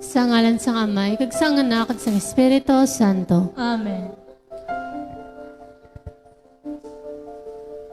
Sa ngalan sang Amay, kag sang Anak, kag sang Espiritu Santo. Amen.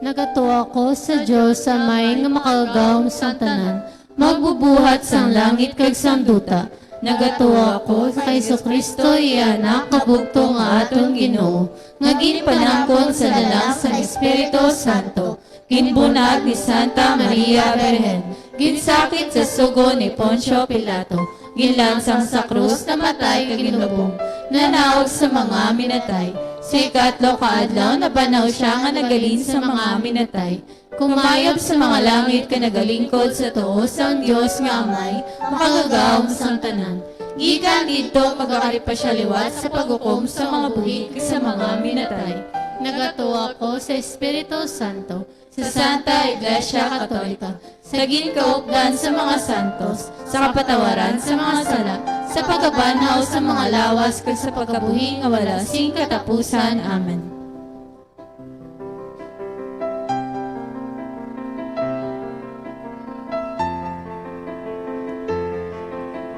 Nagatuwa ko sa Diyos sa may nga makagawom sang tanan, magbubuhat sang langit kag sang duta. Nagatuwa ko sa kay Kristo iya anak kabugto nga aton Ginoo, nga ginpanangkon sa dalang sang Espiritu Santo. Ginbunag ni Santa Maria Birhen, ginsakit sa sugo ni Poncio Pilato, ginlansang sa krus, namatay kag ginlubong, nanaog sa mga minatay. Sa ikatlo kaadlaw nabanaw siya nga nagalin sa mga minatay. Kumayab sa mga langit ka nagalingkod sa tuos sang Dios nga Amay, makagagawom sang tanan. Gikan didto pagakari pa siya liwat sa paghukom sa mga buhi kag sa mga minatay. Nagatuwa ko sa Espiritu Santo, sa Santa Iglesia Katolika, sa ginkaupdan sa mga santos, sa kapatawaran sa mga sala, sa pagkabanhaw sa mga lawas kag sa pagkabuhi nga wala sing katapusan. Amen.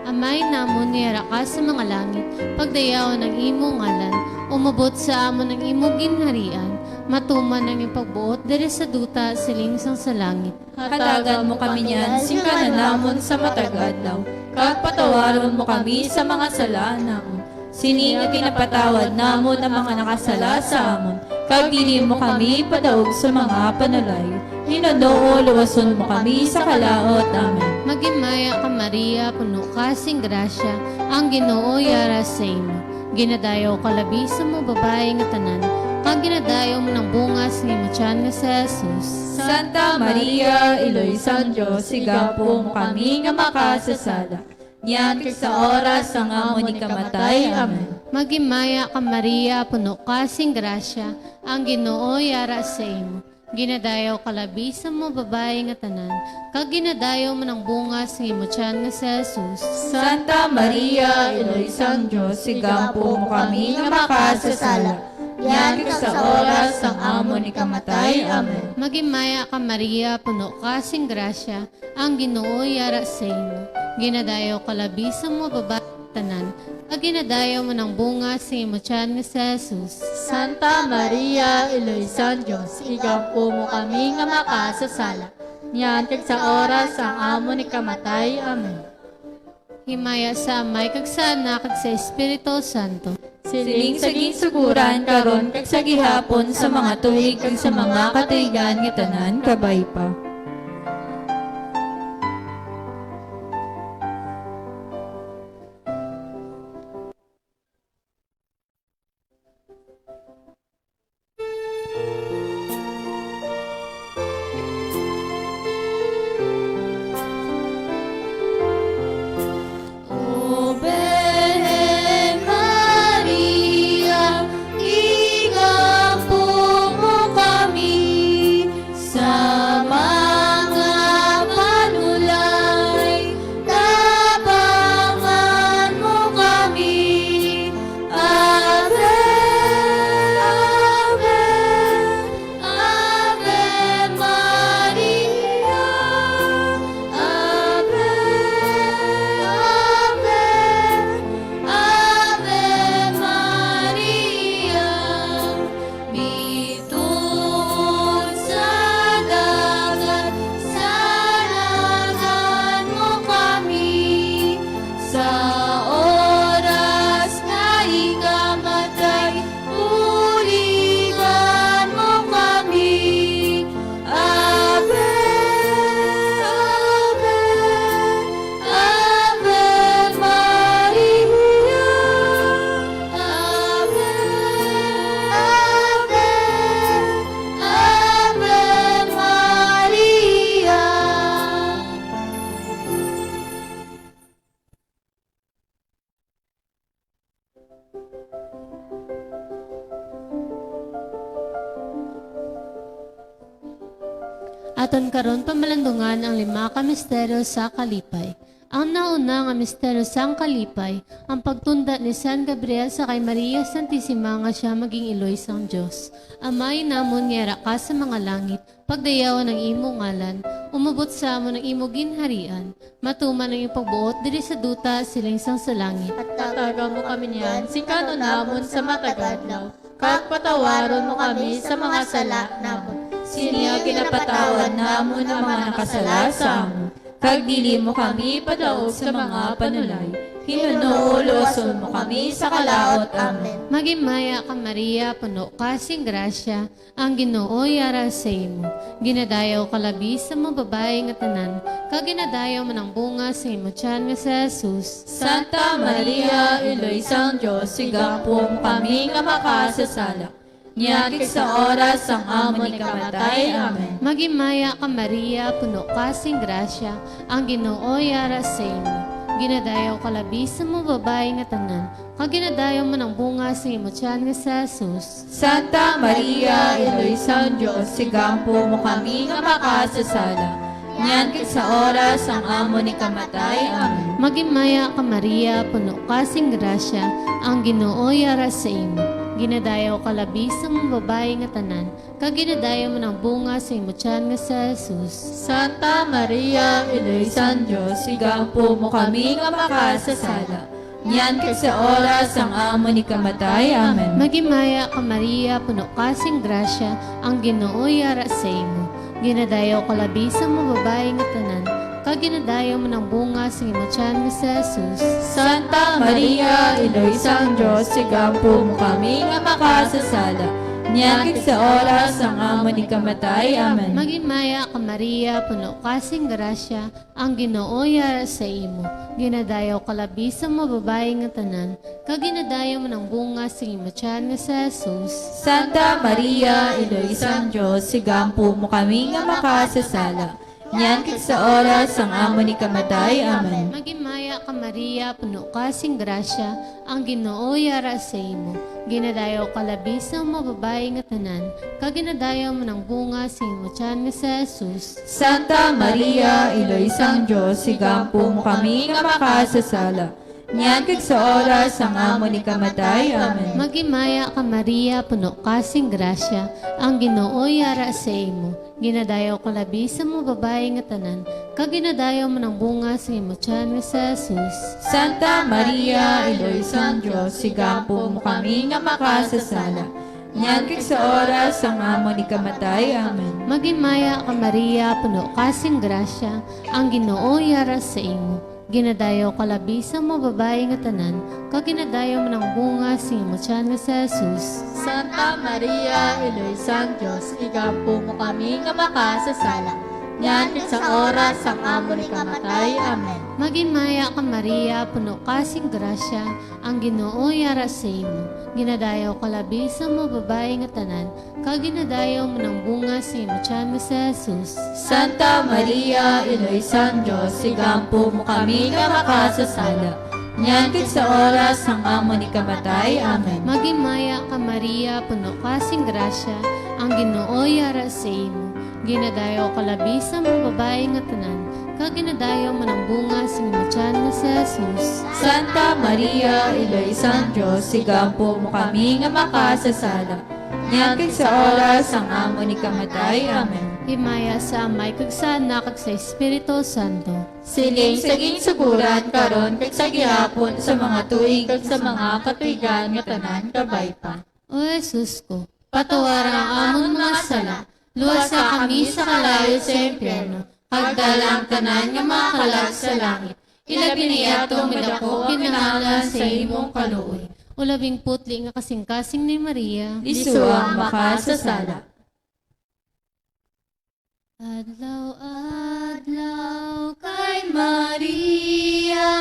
Amay namon niyara ka sa mga langit, pagdayaw ng imong ngalan, umabot sa amon ng imong ginharian, matuman ang ipagbuot diri sa duta siling sang sa langit. Hatagan mo kami niyan, singkanan namon sa matag-adlaw. Kag patawaron mo kami sa mga sala namon. Sini nga ginapatawad namon ang mga nakasala sa amon. Kag dili mo kami padaog sa mga panalay. Hinodoo, luwason mo kami sa kalaot. Amen. Magimaya ka Maria, puno ka sing grasya, ang Ginoo yara sa imo. Ginadayaw ka labi sa mga babae nga tanan, kag ginadayaw mo ng bungas ni mo tiyan nga si Jesus. Santa Maria, Iloy San Diyos, sigapo mo kami nga makasasala. Niyan kag sa oras ang amon ni kamatay. Amen. Magimaya ka Maria, puno ka sing grasya, ang Ginoo yara sa imo. Ginadayaw ka labi sa mga babae nga tanan, kag ginadayaw mo ng bungas ni mo tiyan nga si Jesus. Santa Maria, Iloy San Diyos, sigapo mo kami nga makasasala. Yan ka sa oras ang amon ni kamatay. Amen. Magimaya ka Maria, puno ka sing grasya, ang Ginoo yara sa imo. Ginadayaw ka labi sa mga babae tanan, kag ginadayaw mo ng bungas ni mo tiyan nga si Jesus. Santa Maria, Iloy San Diyos, igampo mo kami nga makasasala. Yan kag sa oras ang amon ni kamatay. Amen. Himaya sa Amay, kag sa Anak, kag sa Espiritu Santo. Siling sa ginsuguran karon kag sa gihapon sa mga tuig kag sa mga katuigan nga tanan kabay pa. O Belen Maria, igampo mo kami sa mga panulay, tabangan mo kami. Ave, Ave, Ave Maria, Ave, Ave, Ave Maria. Bitud sa dagat, salagan mo kami. Sa oras na ikamatay, tuligan mo kami. Ave, Ave, Ave Maria, Ave, Ave, Ave Maria. Aton karon pamalandungan ang lima ka misteryo sa kalipay. Ang nauna nga misteryo sang kalipay, ang pagtunda ni San Gabriel sa kay Maria Santissima nga siya maging iloy sang Diyos. Amay namon nga ka sa mga langit, pagdayaw ng imo ngalan, umabot sa amo ng imo ginharian, matuman ang iyong pagbuot diri sa duta siling sang sa langit. At tataga mo kami niyan, singkano namon sa matagadlaw. Kag patawaron mo kami sa mga sala namon. Sinia kinapatawad namon ang mga nakasala sa amon. Kag dili mo kami padaog sa mga panulay. Hinunuuloson mo kami sa kalaot. Amen. Magimaya ka Maria, puno ka sing grasya, ang Ginoo yara sa imo. Ginadayaw ka labi sa mga babae nga tanan, kag ginadayaw man ang bunga sa imo tiyan nga sa Jesus. Santa Maria, Iloy sang Diyos, sigapo mo kami nga makasasala. Niyakit sa oras ang amo ni kamatay. Amen. Magimaya ka Maria, puno ka sing grasya, ang Ginoo yara sa imo. Ginadayaw ka labi sa mga babae nga tanan, kag ginadayaw man ang bunga sa imo tiyan nga sa Jesus. Santa Maria, Iloy sang Diyos, sigapo mo kami nga makasasala. Niyakit sa oras ang amo ni kamatay. Amen. Magimaya ka Maria, puno ka sing grasya, ang Ginoo yara sa imo. Ginadayaw ka labi sa mga babae nga tanan, kag ginadayaw man ang bunga sa imo tiyan nga sa Jesus. Santa Maria, Iloy sang Diyos, sigapo mo kami nga makasasala. Niyakit sa oras ang amo ni kamatay. Amen. Magimaya ka Maria, puno ka sing grasya, ang Ginoo yara sa imo. Ginadayaw ka labi sa mga babae nga tanan, kag ginadayaw man ang bunga sa imo tiyan nga sa Jesus. Santa Maria, Iloy sang Diyos, sigapo mo kami nga makasasala. Niyakit sa oras ang amo ni kamatay. Amen. Magimaya ka Maria, puno ka sing grasya, ang Ginoo yara sa imo. Ginadayaw ka labi sa mga babae nga tanan, kag ginadayaw man ang bunga sa imo tiyan nga sa Jesus. Santa Maria, Iloy sang Diyos, sigapo mo kami nga makasasala. Niyakit sa oras ang amo ni kamatay. Amen. Magimaya ka Maria, puno ka sing grasya, ang Ginoo yara sa imo. Ginadayaw ka labi sa mga babae nga tanan, kag ginadayaw man ang bunga sa imo tiyan nga sa Jesus. Santa Maria, Iloy sang Diyos, sigapo mo kami nga makasasala. Niyakit sa oras ang amo ni kamatay. Amen. Magimaya ka Maria, puno ka sing grasya, ang Ginoo yara sa imo. Ginadayaw ka labi sa mga babae nga tanan, kag ginadayaw man ang bunga sa imo tiyan nga sa Jesus. Santa Maria, Iloy sang Diyos, sigapo mo kami nga makasasala. Niyakit sa oras ang amo ni kamatay. Amen. Magimaya ka Maria, puno ka sing grasya, ang Ginoo yara sa imo. Ginadayaw ka labi sa mga babae nga tanan, kag ginadayaw man ang bunga sa imo tiyan nga sa Jesus. Santa Maria, Iloy sang Diyos, igapo mo kami nga makasasala. Niyakit sa oras ang amo ni kamatay. Amen. Magimaya ka Maria, puno ka sing grasya, ang Ginoo yara sa imo. Ginadayaw ka labi sa mga babae nga tanan, kag ginadayaw man ang bunga sa imo tiyan nga sa Jesus. Santa Maria, Iloy sang Diyos, sigapo mo kami nga makasasala. Niyakit sa oras ang amo ni kamatay. Amen. Magimaya ka Maria, puno ka sing grasya, ang Ginoo yara sa imo. Ginadayaw ka labi sa mga babae nga tanan, kag ginadayaw man ang bunga sa imo tiyan nga sa Jesus. Santa Maria, Iloy sang Diyos, sigapo mo kami nga makasasala. Niyakit sa oras ang amo ni kamatay. Amen. Himaya sa Amay kag sa Anak kag sa Espiritu Santo. Siling saging suguran karon kag sa gihapon sa mga tuig kag sa mga katuigan nga tanan kabay pa. O Jesus ko, patawaran ang amon mga sala, luwasa kami sa kalayo sa impyerno, pagdalang tanan nga mga kalag sa langit. Ilabi niya itong medako, kinahanglan sa imong kaluoy. O labing putli nga kasing-kasing ni Maria, Isu ang makasasala. Adlaw-adlaw kay Maria,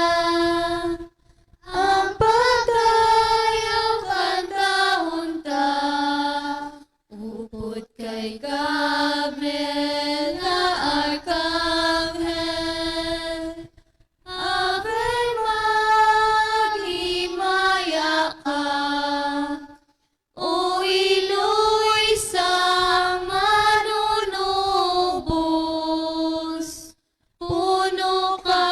ang pagdayaw kantaunta, upod kay Gabriel na arkanghel, abay maghimaya ka, o iloy sang manunubos, puno ka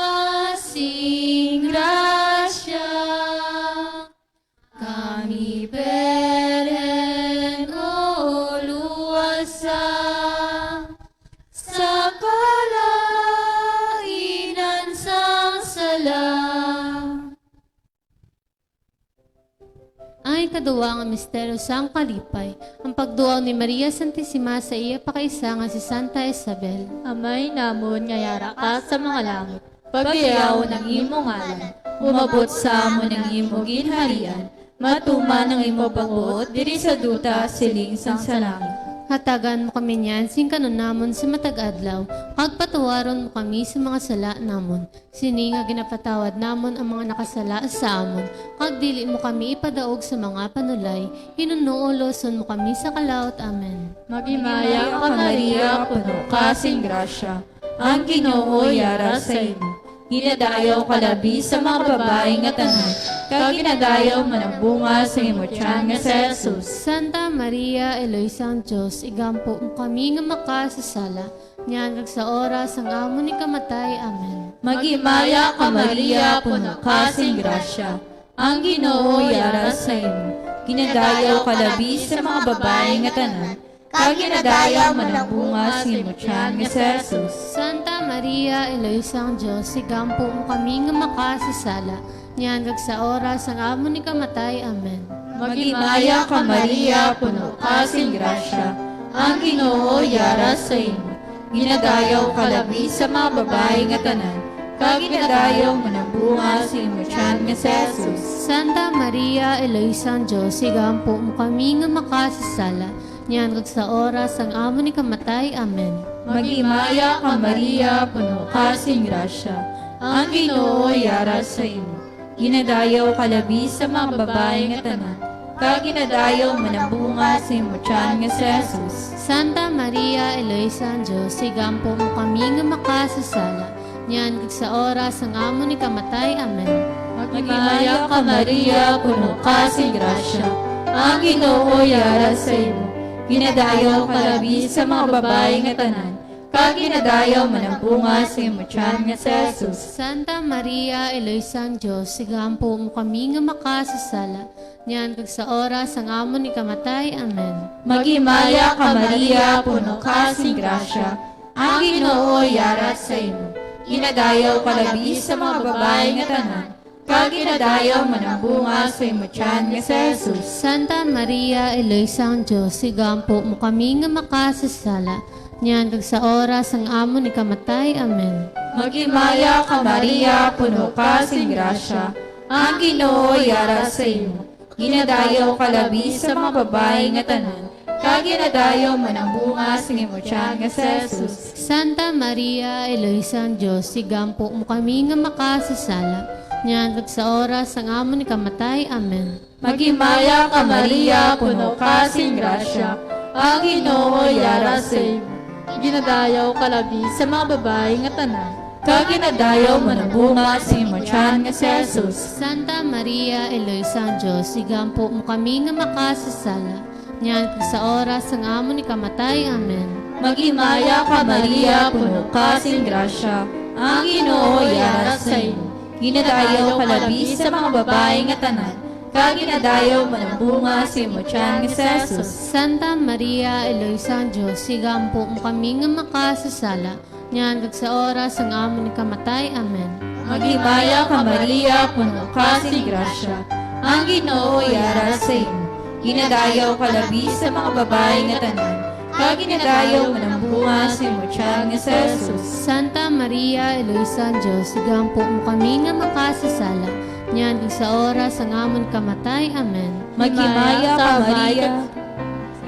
ikaduwa nga misteryo sang kalipay, ang pagduaw ni Maria Santissima sa iya pakaisa nga si Santa Isabel. Amay namon nga yara ka sa mga langit. Pagyaw ng imong ngalan, umabot sa amon ng imong ginharian, matuman ng imong pagbuot, diri sa duta siling sang sa langit. Hatagan mo kami niyan, sing kanon namon sa matag-adlaw, kag patawaron mo kami sa mga sala namon. Sini nga ginapatawad namon ang mga nakasala sa amon, kag dili mo kami ipadaog sa mga panulay, hinunuuloson mo kami sa kalawat. Amen. Magimaya ka Maria, puno ka sing grasya, ang Ginoo yara sa imo. Ginadayaw ka labi sa mga babae nga tanan, kag ginadayaw man ang bunga sa imo tiyan nga si Jesus. Santa Maria, Eloisang Diyos, igampo mo kami nga makasasala, niyan kag sa oras ang amon ni kamatay. Amen. Magimaya ka Maria, puno ka sing grasya, ang Ginoo yara sa imo. Ginadayaw ka labi sa mga babae nga tanan, kag ginadayaw man ang bunga sa imo tiyan nga si Jesus. Santa Maria, Eloisang Diyos, igampo mo kami nga makasasala, niyan kag sa oras ang amon ni kamatay. Amen. Magimaya ka Maria, puno ka sing grasya, ang Ginoo yara sa imo. Ginadayaw ka labi sa mga babae nga tanan, kag ginadayaw man ang bunga sa imo tiyan nga si Jesus. Santa Maria, Eloisang Diyos, igampo mo kami nga makasasala, niyan kag sa oras ang amon ni kamatay. Amen. Magimaya ka Maria, puno ka sing grasya, ang Ginoo yara sa imo. Ginadayaw ka labi sa mga babae nga tanan, kag ginadayaw man ang bunga sa imo tiyan nga si Jesus. Santa Maria, Eloisang Diyos, igampo mo kami nga makasasala, niyan kag sa oras ang amon ni kamatay. Amen. Magimaya ka Maria, puno ka sing grasya, ang Ginoo yara sa imo. Ginadayaw ka labi sa mga babae nga tanan, kag ginadayaw man ang bunga sa imo tiyan nga si Jesus. Santa Maria, Eloisang Diyos, igampo mo kami nga makasasala, niyan kag sa oras ang amon ni kamatay. Amen. Magimaya ka Maria, puno ka sing grasya, ang Ginoo yara sa imo. Ginadayaw ka labi sa mga babae nga tanan, kag ginadayaw man ang bunga sa imo tiyan nga si Jesus. Santa Maria, Eloisang Diyos, igampo mo kami nga makasasala, niyan kag sa oras ang amon ni kamatay. Amen. Magimaya ka Maria, puno ka sing grasya, ang Ginoo yara sa imo. Ginadayaw ka labi sa mga babae nga tanan, kag ginadayaw man ang bunga sa imo tiyan nga si Jesus. Santa Maria, Eloisang Diyos, igampo mo kami nga makasasala, niyan kag sa oras ang amon ni kamatay. Amen. Magimaya ka Maria, puno ka sing grasya, ang Ginoo yara sa imo. Ginadayaw ka labi sa mga babae nga tanan, kag ginadayaw man ang bunga sa imo tiyan nga si Jesus. Santa Maria, Eloisang Diyos, igampo mo kami nga makasasala, niyan kag sa oras ang amon ni kamatay. Amen. Magimaya ka Maria, puno ka sing grasya, ang Ginoo yara sa imo. Ginadayaw ka labi sa mga babae nga tanan, kag ginadayaw man ang bunga sa imo tiyan nga si Jesus. Santa Maria, Eloisang Diyos, igampo mo kami nga makasasala, niyan kag sa oras ang amon ni kamatay. Amen. Magimaya ka Maria, puno ka sing grasya, ang Ginoo yara sa imo. Ginadayaw ka labi sa mga babae nga tanan, kag ginadayaw man ang bunga sa imo tiyan nga si Jesus. Santa Maria, Eloisang Diyos, igampo mo kami nga makasasala, niyan kag sa oras ang amon kamatay. Amen. Magimaya ka Maria,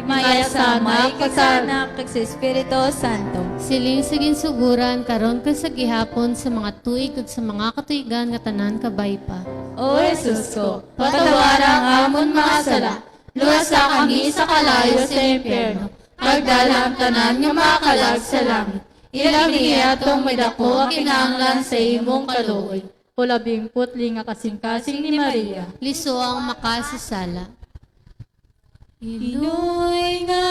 Maya sa Amay, kag sa Anak, kag sa Espiritu Santo. Siling sigin suguran karon kag sa gihapon sa mga tuig kag sa mga katuigan nga tanan kabay pa. O Jesus ko, patawara ang amon mga sala, luwasa kami sa kalayo sa impyerno, pagdala ang tanan nga mga kalag sa langit. Ilami atong may dako ang kinahanglan sa imong kaluoy. O labing putli nga kasing-kasing ni Maria. Liso ang makasasala. Inoy nga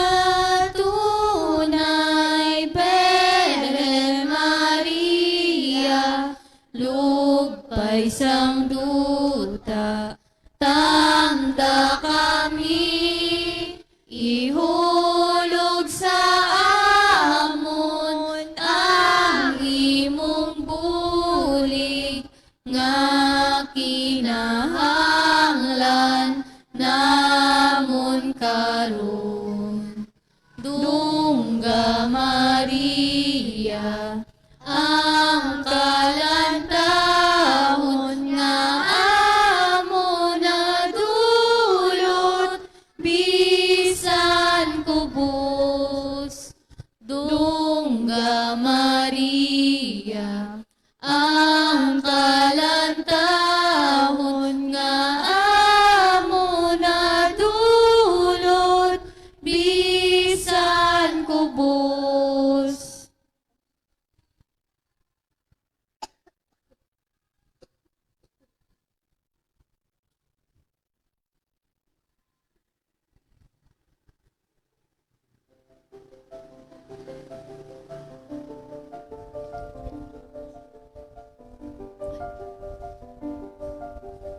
tunay, Belen Maria, lugpay sang duta, tanda kami, ihulog sa amon ang imong bulig, nga kinahanglan na ang kalantahon nga amo na dulot bisan kubos.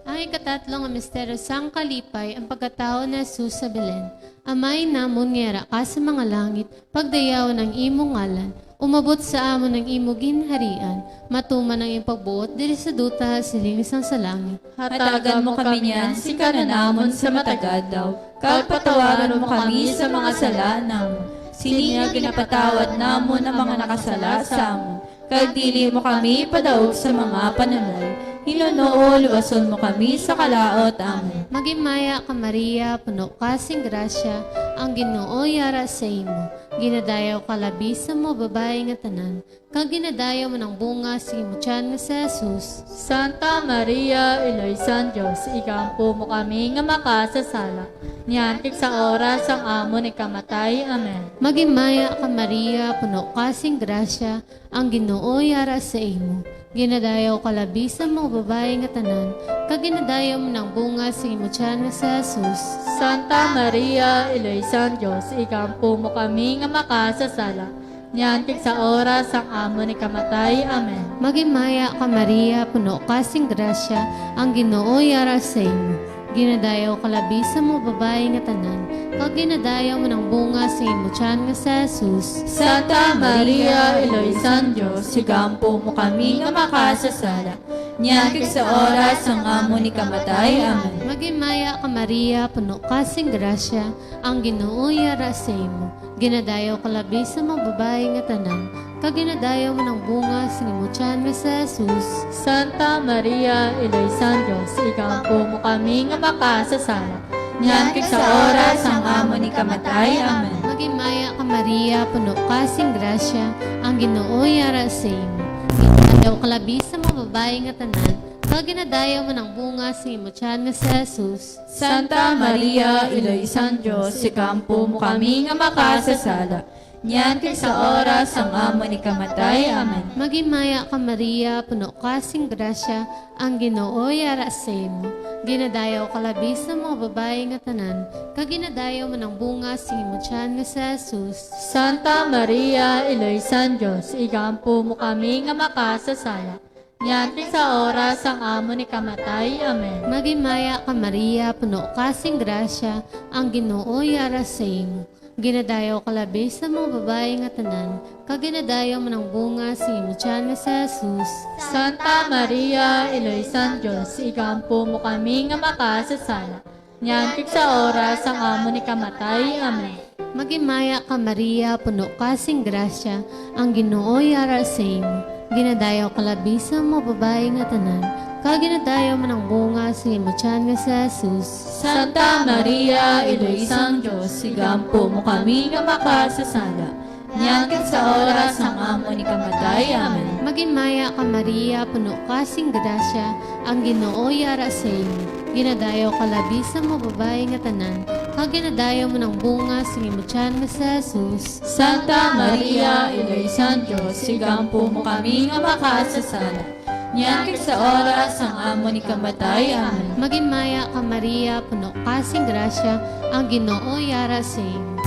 Ang ikatatlong nga misteryo sang kalipay, ang pagkatao na Jesus sa Belen. Amay namon ngera ka sa mga langit, pagdayaw ng imong ngalan, umabot sa amon ng imo ginharian, matuman ang iyong pagbuot diri sa duta silinisang sa langit. Hatagan mo kami niyan, singkanan namon sa matagad daw. Kagpatawaran mo kami sa mga sala namon. Siniya ginapatawad namon ang mga nakasala sa amon. Kagdili mo kami padaog sa mga pananay. Hinunoo, luwason mo kami sa kalaot amon. Magimaya ka Maria, puno ka sing grasya, ang Ginoo yara sa imo. Ginadayaw ka labisa mo, babae nga tanan. Kag ginadayaw mo ng bunga sa imo tiyan nga sa Jesus. Santa Maria, Iloysan Diyos, ikampo mo kami nga makasasala. Niyantik sa oras ang amo ni kamatay. Amen. Magimaya ka Maria, puno ka sing grasya, ang Ginoo yara sa imo. Ginadayaw ka labisa mo, babae nga tanan. Kag ginadayaw mo ng bunga sa imo tiyan nga sa Jesus. Santa Maria, Iloysan Diyos, ikampo mo kami nga makasasala. Niyantik sa oras ang amo ni kamatay. Amen. Magimaya ka Maria, puno ka sing grasya, ang Ginoo yara sa imo. Ginadayaw ka labisa mo, babae nga tanan. Kag ginadayaw mo ng bunga sa imo tiyan nga sa Jesus. Santa Maria, Iloysan Diyos, sigampo mo kami nga makasasala. Niyakik sa oras ang amo ni kamatay. Amen. Magimaya ka Maria, puno ka sing grasya, ang Ginoo yara sa imo. Ginadayaw ka labisa mo, babae nga tanan. Kag ginadayaw mo ng bunga sa imo tiyan nga sa Jesus. Santa Maria, Iloysan Diyos, ikampo mo kami nga makasasala. Niyakik sa oras ang amo ni kamatay. Amen. Magimaya ka Maria, puno ka sing grasya, ang Ginoo yara sa imo. Ginadayaw ka labisa mo, babae nga tanan. Kag ginadayaw mo ng bunga sa imo tiyan nga sa Jesus. Santa Maria, Iloysan Diyos, sikampo mo kami nga makasasala. Niyakik sa oras ang amo ni kamatay. Amen. Magimaya ka Maria, puno ka sing grasya, ang Ginoo yara sa imo. Ginadayaw ka labisa mo, babae nga tanan. Kag ginadayaw mo ng bunga sa imo tiyan nga sa Jesus. Santa Maria, Iloysan Diyos, ikampo mo kami nga makasasala. Niyantik sa oras ang amo ni kamatay. Amen. Magimaya ka Maria, puno ka sing grasya, ang Ginoo yara sa imo. Ginadayaw ka labisa mo, babae nga tanan. Kag ginadayaw mo ng bunga sa imo tiyan nga sa Jesus. Santa Maria, Iloysan Diyos, ikampo mo kami nga makasasala. Niyantik sa oras ang amo ni kamatay. Amen. Magimaya ka Maria, puno ka sing grasya, ang Ginoo yara sa imo. Ginadayaw ka labisa mo, babae nga tanan. Kag ginadayaw mo ng bunga sa imo tiyan nga sa Jesus. Santa Maria, Iloysan Diyos, sigampo mo kami nga makasasala. Niyakik sa oras ang amo ni kamatay. Amen. Magimaya ka Maria, puno ka sing grasya, ang Ginoo yara sa imo. Ginadayaw ka labisa mo, babae nga tanan. Kag ginadayaw mo ng bunga sa imo tiyan nga sa Jesus. Santa Maria, Iloysan Diyos, sigampo mo kami nga makasasala. Niyakik sa oras ang amo ni kamatay. Amen. Magimaya ka Maria, puno ka sing grasya, ang Ginoo yara sa imo.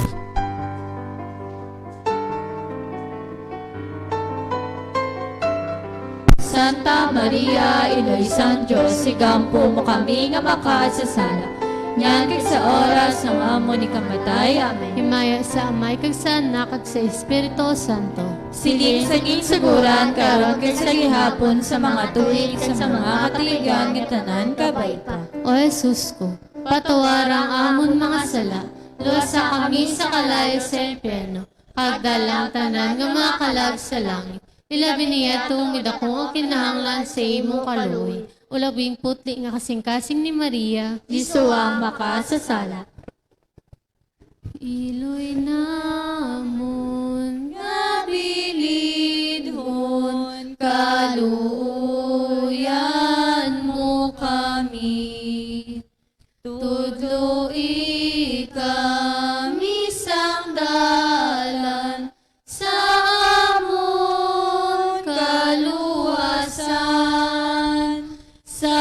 Santa Maria, Iloysan Diyos, sigampo mo kami nga makasasala. Niyakik sa oras ang amo ni kamatay. Amen. Himaya sa Amay kag sa Anak kag sa Espiritu Santo. Siling sa ginsuguran karon kag sa gihapon sa mga tuig kag sa mga katuigan nga tanan kabayta. O Jesus ko, patawarang amon mga sala, luwasa kami sa kalayo sa impyerno, kag dalang tanan nga mga kalag sa langit. Ilabi niya itong midakong kinahanglan sa imong kaluoy. Ulawing putli nga kasing-kasing ni Maria, Isuwang makasasala. iloy namon Nga bilidhon kaluuyan mo kami. Tudloi kami sang dalan sa amon kaluwasan, sa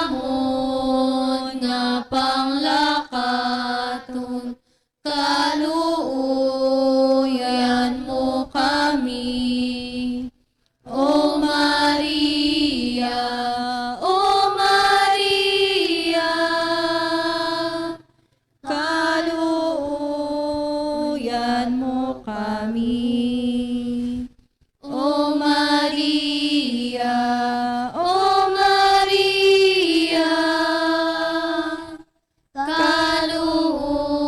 amon nga panglakaton, kaluuyan mo kami. O Maria, O Maria, kaluuyan mo kami. O Maria, O Maria,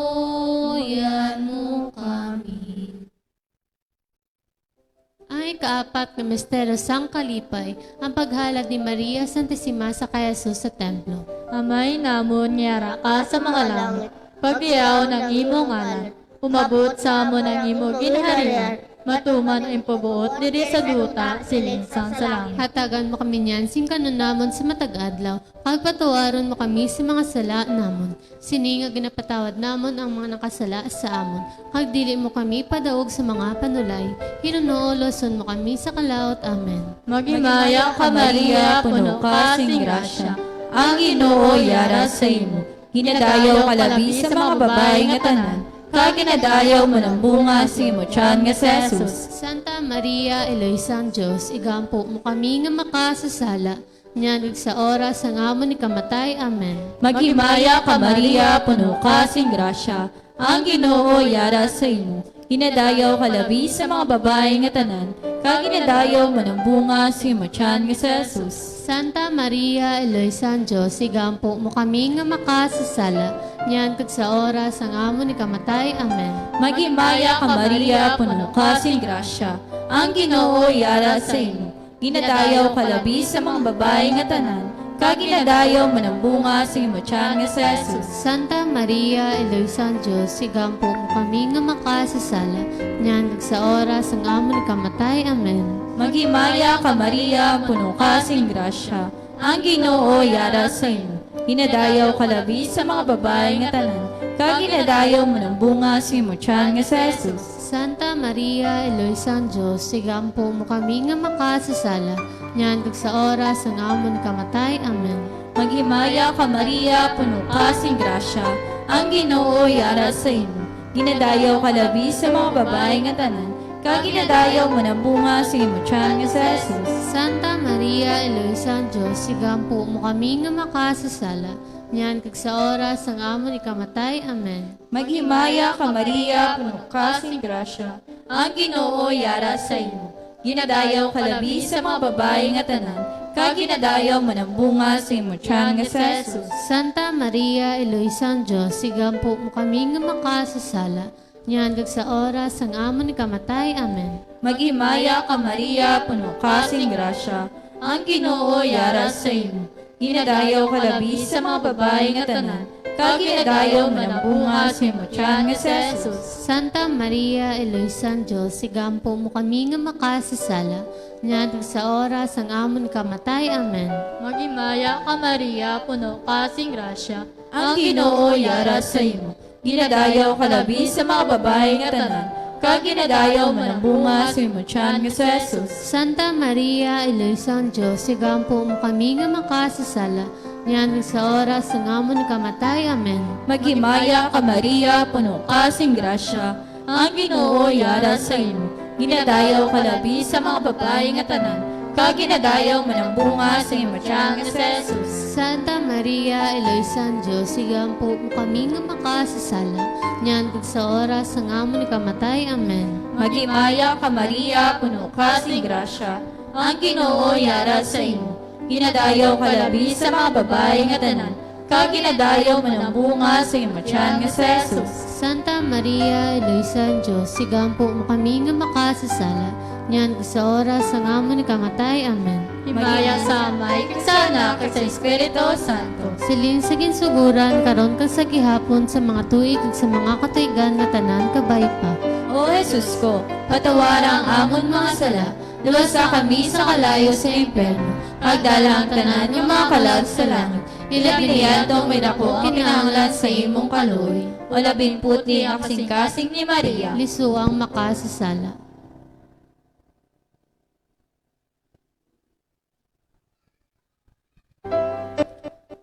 kaluuyan mo kami. Ay kaapat na misteryo sang kalipay, ang paghalad ni Maria Santissima sa kay Jesus sa templo. Amay namon ngara ka sa mga langit, pagdiyaw ng imong ngalan, umabot sa amon ang imong ginharian, matuman ang pabuot diri sa duta, silinsang sa langit. Hatagan mo kami niyan, sing kanon namon sa matag-adlaw, pagpatawaron mo kami sa mga sala namon. Sininga ginapatawad namon ang mga nakasala sa amon. Hagdili mo kami padaog sa mga panulay, hinunooloson mo kami sa kalaot. Amen. Magimaya ka Maria, puno ka sing grasya, Ang Ginoo yara sa imo, hinadayaw kalabi sa mga babae nga tanan, kaginadayaw mo ng bunga sa imo tiyan nga si Jesus. Santa Maria, Eloisang Diyos, igampo mo kami nga makasasala, nyanig sa oras ang amon ni kamatay. Amen. Maghimaya ka Maria, puno ka sing grasya, ang Ginoo yara sa imo, hinadayaw kalabi sa mga babae nga tanan, kaginadayaw mo ng bunga sa imo tiyan nga si Jesus. Santa Maria, Eloisang Diyos, igampo mo kami nga makasasala, nyanig sa oras ang amon ni kamatay. Amen. Maghimaya ka Maria, puno ka sing grasya, ang Ginoo yara sa imo, ginadayaw kalabi sa mga babae nga tanan, kaginadayaw mo ng bunga sa imo tiyan nga si Jesus. Santa Maria, Eloisang Diyos, igampo mo kami nga makasasala, nyanig sa oras ang amon ni kamatay. Amen. Maghimaya ka Maria, puno ka sing grasya, ang Ginoo yara sa imo, ginadayaw kalabi sa mga babae nga tanan, kaginadayaw mo ng bunga sa imo tiyan nga si Jesus. Santa Maria, Eloisang Diyos, igampo mo kami nga makasasala, nyanig sa oras ang amon ni kamatay. Amen. Maghimaya ka Maria, puno ka sing grasya, ang Ginoo yara sa imo, ginadayaw kalabi sa mga babae nga tanan, kaginadayaw mo ng bunga sa imo tiyan nga si Jesus. Santa Maria, Eloisang Diyos, igampo mo kami nga makasasala, nyanig sa oras ang amon ni kamatay. Amen. Maghimaya ka Maria, puno ka sing grasya, ang Ginoo yara sa imo, ginadayaw kalabi sa mga babae nga tanan, kaginadayaw mo ng bunga sa imo tiyan nga si Jesus. Santa Maria, Eloisang Diyos, igampo mo kami nga makasasala, nyanig sa oras ang amon ni kamatay. Amen. Maghimaya ka Maria, puno ka sing grasya, ang Ginoo yara sa imo, ginadayaw kalabi sa mga babae nga tanan, kaginadayaw mo ng bunga sa imo tiyan nga si Jesus. Santa Maria, Eloisang Diyos, igampo mo kami nga makasasala, nyanig sa oras ang amon ni kamatay. Amen. Magimaya ka Maria, puno ka sing grasya, Ang Ginoo yara sa imo, ginadayaw kalabi sa mga babae nga tanan, kaginadayaw mo ng bunga sa imo tiyan nga si Jesus. Santa Maria, Eloisang Diyos, igampo mo kami nga makasasala, nyanig sa oras ang amon ni kamatay. Amen. Maghimaya ka Maria, puno ka sing grasya, ang Ginoo yara sa imo, ginadayaw kalabi sa mga babae nga tanan, kaginadayaw mo ng bunga sa imo tiyan nga si Jesus. Santa Maria, Eloisang Diyos, igampo mo kami nga makasasala, nyanig sa oras ang amon ni kamatay. Amen. Maghimaya ka Maria, puno ka sing grasya, ang Ginoo yara sa imo, ginadayaw kalabi sa mga babae nga tanan, kaginadayaw mo ng bunga sa imo tiyan nga si Jesus. Santa Maria, Eloisang Diyos, igampo mo kami nga makasasala, nyanig sa oras ang amon ni kamatay. Amen. himaya sa Amay, kag sa Anak, kag sa Espiritu Santo. Silin sa ginsuguran, karon kag sa gihapon sa mga tuig ug sa mga katuigan nga tanan kabay pa. O Jesus ko, patawarang amon mga sala, luwasa kami sa kalayo sa impyerno, pagdalang tanan ng mga kalag sa langit. Ilabi niya itong may dako, kinahanglan sa imong kaluoy. O labing puti ang kasing-kasing ni Maria. Lisuang makasasala.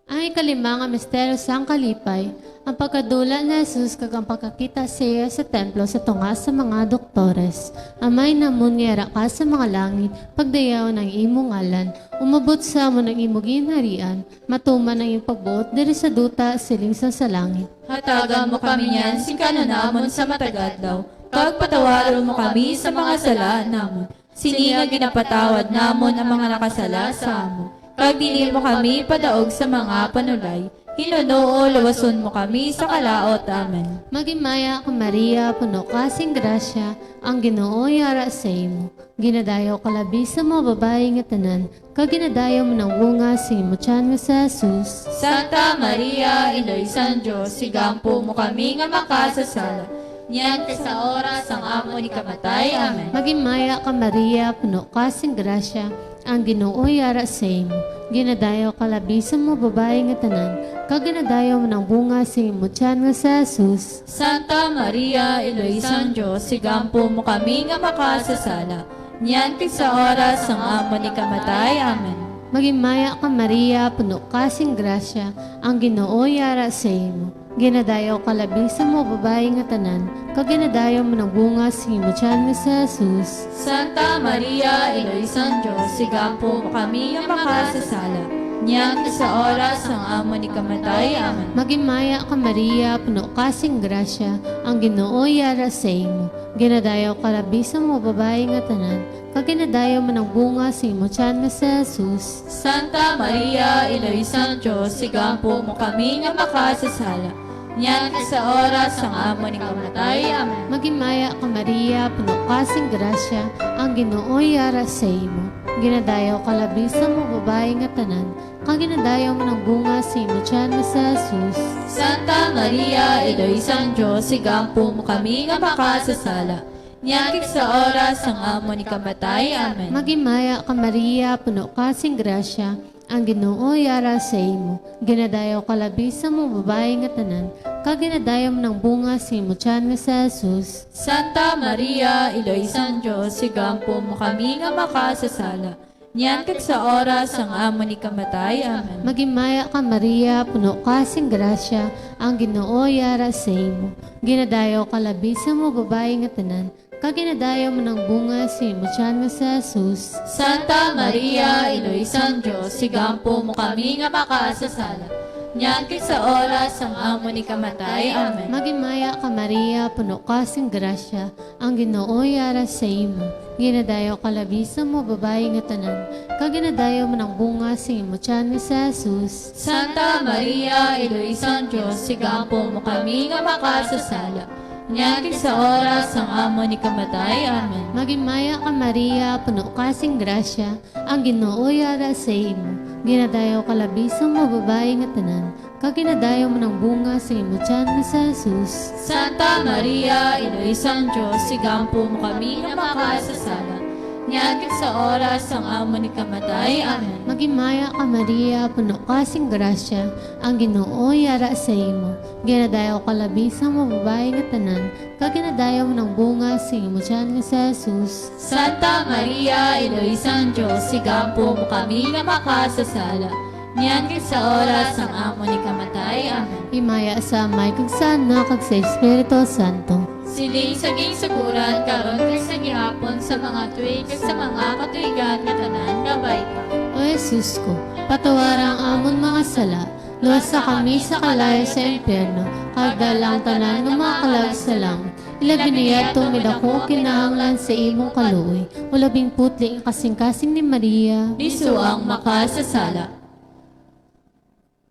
Ang ikalima nga misteryo sang kalipay, ang pagkadula na Jesus kag ang pagkakita siya sa templo sa tunga sa mga doktores. Amay namon nga ka sa mga langit, pagdayaw ng imong ngalan, umabot sa mo ng imong ginharian, matuman ang iyong pagbuot diri sa duta siling sa langit. Hatagan mo kami yan, singkanan namon sa matagad daw. Kag patawaron mo kami sa mga sala namon. Sininga ginapatawad namon ang mga nakasala sa amon. Kag dili mo kami padaog sa mga panulay. Hinunoo, lawason mo kami sa kalaot. Amen. Magimaya ka Maria, puno kasing grasya, ang Ginoo yara sa imo. Ginadayaw ka labi sa mga babae nga tanan, kag ginadayaw mo ng bunga sa imo tiyan nga sa Jesus. Santa Maria, Inoy San Diyos, sigampo mo kami nga makasasala. Niyan sa oras ang amo ni kamatay. Amen. Magimaya ka Maria, puno kasing grasya, ang Ginoo yara sa imo. Ginadayaw ka labi sa mga babae nga tanan, kag ginadayaw mo ng bunga sa imo tiyan nga sa Jesus. Santa Maria, Eloy San Diyos, sigampo mo kami nga makasasala. Niyan sa oras ang amo ni kamatay. Amen. Magimaya ka Maria, puno kasing grasya, ang Ginoo yara sa imo. Ginadayaw ka labi sa mga babae nga tanan, kag ginadayaw mo ng bunga sa imo tiyan nga sa Jesus. Santa Maria, Eloy San Diyos, sigampo mo kami nga makasasala. Niyan sa oras ang amo ni kamatay. Amen. Magimaya ka Maria, puno kasing grasya, ang Ginoo yara sa imo. Ginadayaw ka labi sa mga babae nga tanan, kag ginadayaw mo ng bunga sa imo tiyan nga sa Jesus. Santa Maria, Eloy San Diyos, sigampo mo kami nga makasasala. Niyan sa oras ang amo ni kamatay. Amen. Magimaya ka Maria, puno kasing grasya, ang Ginoo yara sa imo. Ginadayaw ka labi sa mga babae nga tanan, kag ginadayaw mo ng bunga sa imo tiyan nga sa Jesus. Santa Maria, Eloy San Diyos, sigampo mo kami nga makasasala. Niyan sa oras ang amo ni kamatay. Amen. Magimaya ka Maria, puno kasing grasya, ang Ginoo yara sa imo. Ginadayaw ka labi sa mga babae nga tanan, kag ginadayaw mo ng bunga sa imo tiyan nga sa Jesus. Santa Maria, Eloy San Diyos, sigampo mo kami nga makasasala. Niyan sa oras ang amo ni kamatay. Amen. Magimaya ka Maria, puno kasing grasya, ang Ginoo yara sa imo. Ginadayaw ka labi sa mga babae nga tanan, kag ginadayaw mo ng bunga sa imo tiyan nga sa Jesus. Santa Maria, Eloy San Diyos, sigampo mo kami nga makasasala. Niyan sa oras ang amo ni kamatay. Amen. Magimaya ka Maria, puno kasing grasya, ang Ginoo yara sa imo. Ginadayaw ka labi sa mga babae nga tanan, kag ginadayaw mo ng bunga sa imo tiyan nga sa Jesus. Santa Maria, Eloy San Diyos, sigampo mo kami nga makasasala. Niyan sa oras ang amo ni kamatay. Amen. Magimaya ka Maria, puno kasing grasya, ang Ginoo yara sa imo. Ginadayaw ka labi sa mga babae nga tanan, kag ginadayaw mo ng bunga sa imo tiyan nga sa Jesus. Santa Maria, Eloy San Diyos, sigampo mo kami nga makasasala. Niyan sa oras ang amo ni kamatay. Amen. Magimaya ka Maria, puno kasing grasya, ang Ginoo yara sa imo. Ginadayaw ka labi sa mga babae nga tanan, kag ginadayaw mo ng bunga sa imo tiyan nga sa Jesus. Santa Maria, Eloy San Diyos, sigampo mo kami nga makasasala. Niyan sa oras ang amo ni kamatay. Amen. Himaya sa Amay kag sa Anak kag sa Espiritu Santo. Siling saging saguran karon kag sa gihapon sa mga tuig kag sa mga katuigan nga tanan nga bayta. O Jesus ko, patawarang amon mga sala, luwas sa kami sa kalayo sa impyerno, kag dalang tanan ng mga kalag sa langit. Ilabi niya tumidako kinahanglan sa imong kaluoy, o labing putli ang kasing-kasing ni Maria. Liso ang makasasala.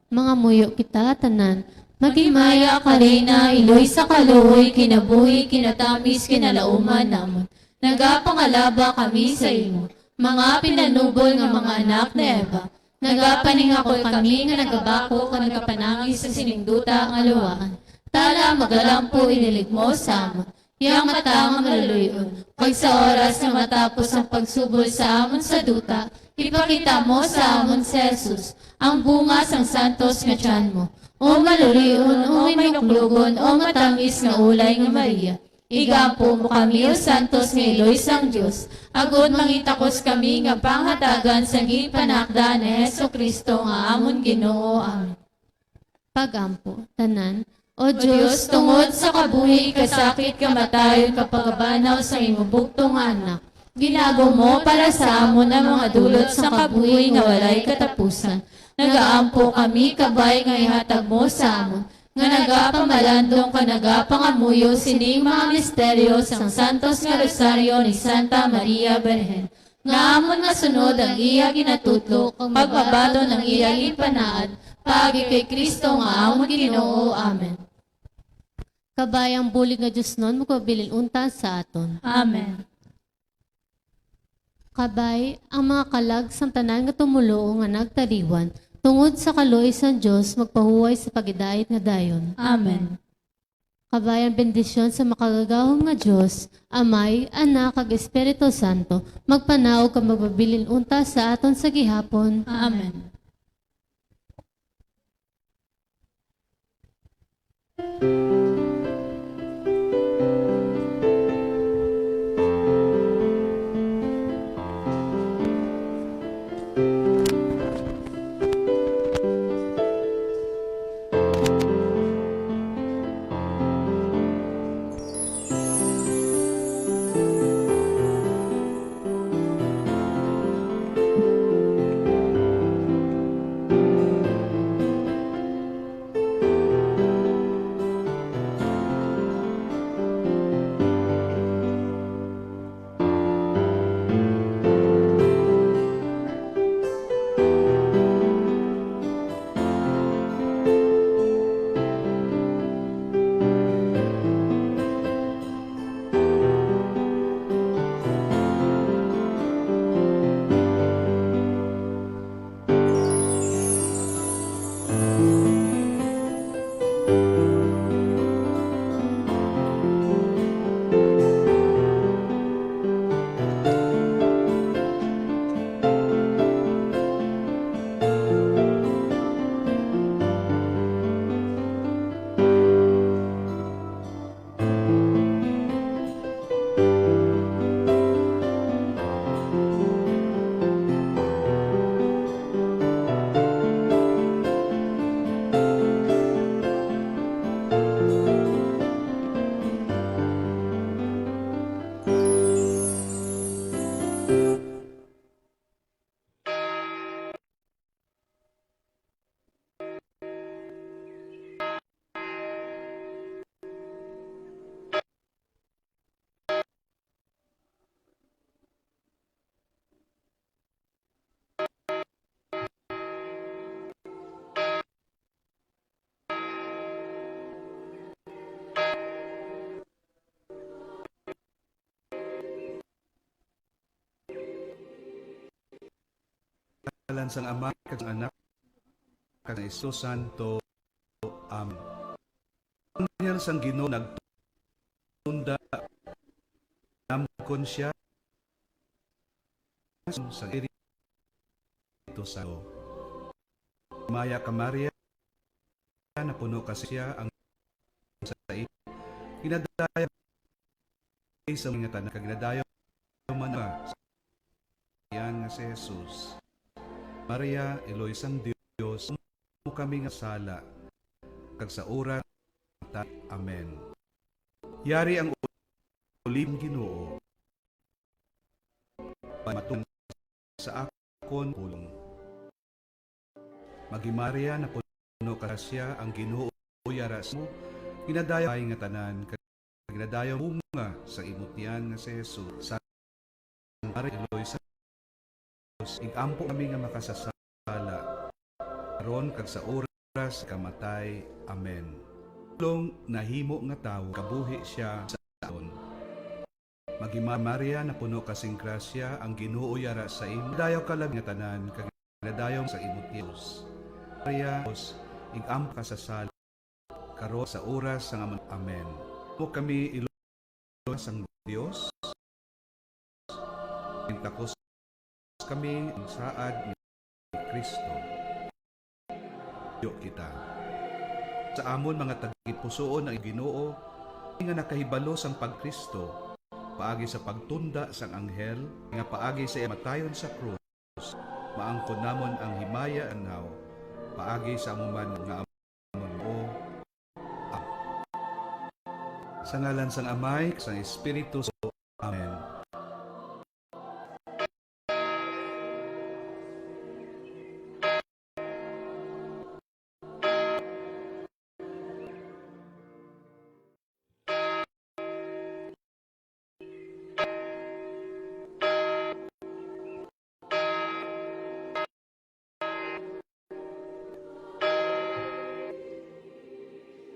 Mga muyo kita tanan, Magimaya ka Reyna, iloy sa kaluoy, kinabuhi, kinatamis, kinalauman namon. Nagapangalaba kami sa imo, mga pinanubol nga mga anak na Eva. Nagapaningakol kami nga nagabako ka nagapanangis sa siningduta ang alawaan. Tala magalampo inilig mo sa amon. yang matang ang maluluyon. Pag sa oras na matapos ang pagsubol sa amon sa duta, ipakita mo sa amon si Jesus, ang bunga sang santos nga tiyan mo. O maluluyon, o minuklugon, o matangis nga ulay nga Maria. Igampo mo kami, o santos nga iloy sang Diyos. Agod mangitakos kami nga panghatagan sa gipanakda ni Heso Kristo nga amon Ginoo. Amen. Pagampo, tanan, O Diyos, tungod sa kabuhi, kasakit, kamatayon, kapagabanaw sa imubugtong anak, ginago mo para sa amon ang mga dulot sa kabuhi nga walay katapusan. Nagaampo kami, kabay nga ihatag mo sa amon, nga nagapamalandong ka nagapangamuyo sining mga misteryo sang Santos nga Rosaryo ni Santa Maria Berhen. Nga amon masunod ang iya ginatutlo, pagbabato ng iya ipanaad, pagi kay Kristo nga amon Ginoo. Amen. Kabayang bulig nga Diyos nun, magpabilin unta sa aton. Amen. Kabay, ang mga kalag sang tanan nga tumulo nga nagtaliwan, tungod sa kaloy sang Diyos, magpahuway sa pagidait nga dayon. Amen. Kabay, ang bendisyon sa makagagahong nga Diyos, Amay, Anak, kag Espiritu Santo, magpanaog ka magpabilin unta sa aton sa gihapon. Amen. Ngalan sang Ama kag sang Anak kag sang Espiritu Santo. Amen. Ang sang Ginoo nagtunda namkon siya sa Espiritu Santo. Maya ka Maria, napuno kasi siya ang sa iyo. Ginadayo sa mga tanan kag ginadayo man sa yan nga si Jesus. Maria, Eloy sang Dios, mo kami nga sala, kag sa oras ta. Amen. Yari ang ulim Ginoo, matong sa akon pulong. Magi Maria, na puno ka siya ang Ginoo yaras mo, ginadayo ay nga tanan, kag ginadayo bunga sa imutyan nga si Jesus. Sa Maria, Eloy sang igampo kami nga makasasala karon kag sa oras kamatay. Amen. Long nahimo nga tawo kabuhi siya sa taon. Magima Maria na puno kasing grasya, ang Ginoo yara sa imo. Dayaw ka lang nga tanan kag nadayon sa imong Dios. Maria, igampo kasasala karon sa oras sa Amen. Mo kami sang Diyos. Takos kami ang saad ni Kristo. Yo kita. Sa amon mga tagipusoon ang Ginoo, nga nakahibalo sang pagkristo, paagi sa pagtunda sang anghel, nga paagi sa matayon sa krus, maangkon namon ang himaya anhaw, paagi sa amuman nga amon o. Sa ngalan sang Amay, sang Espiritu Santo. Amen.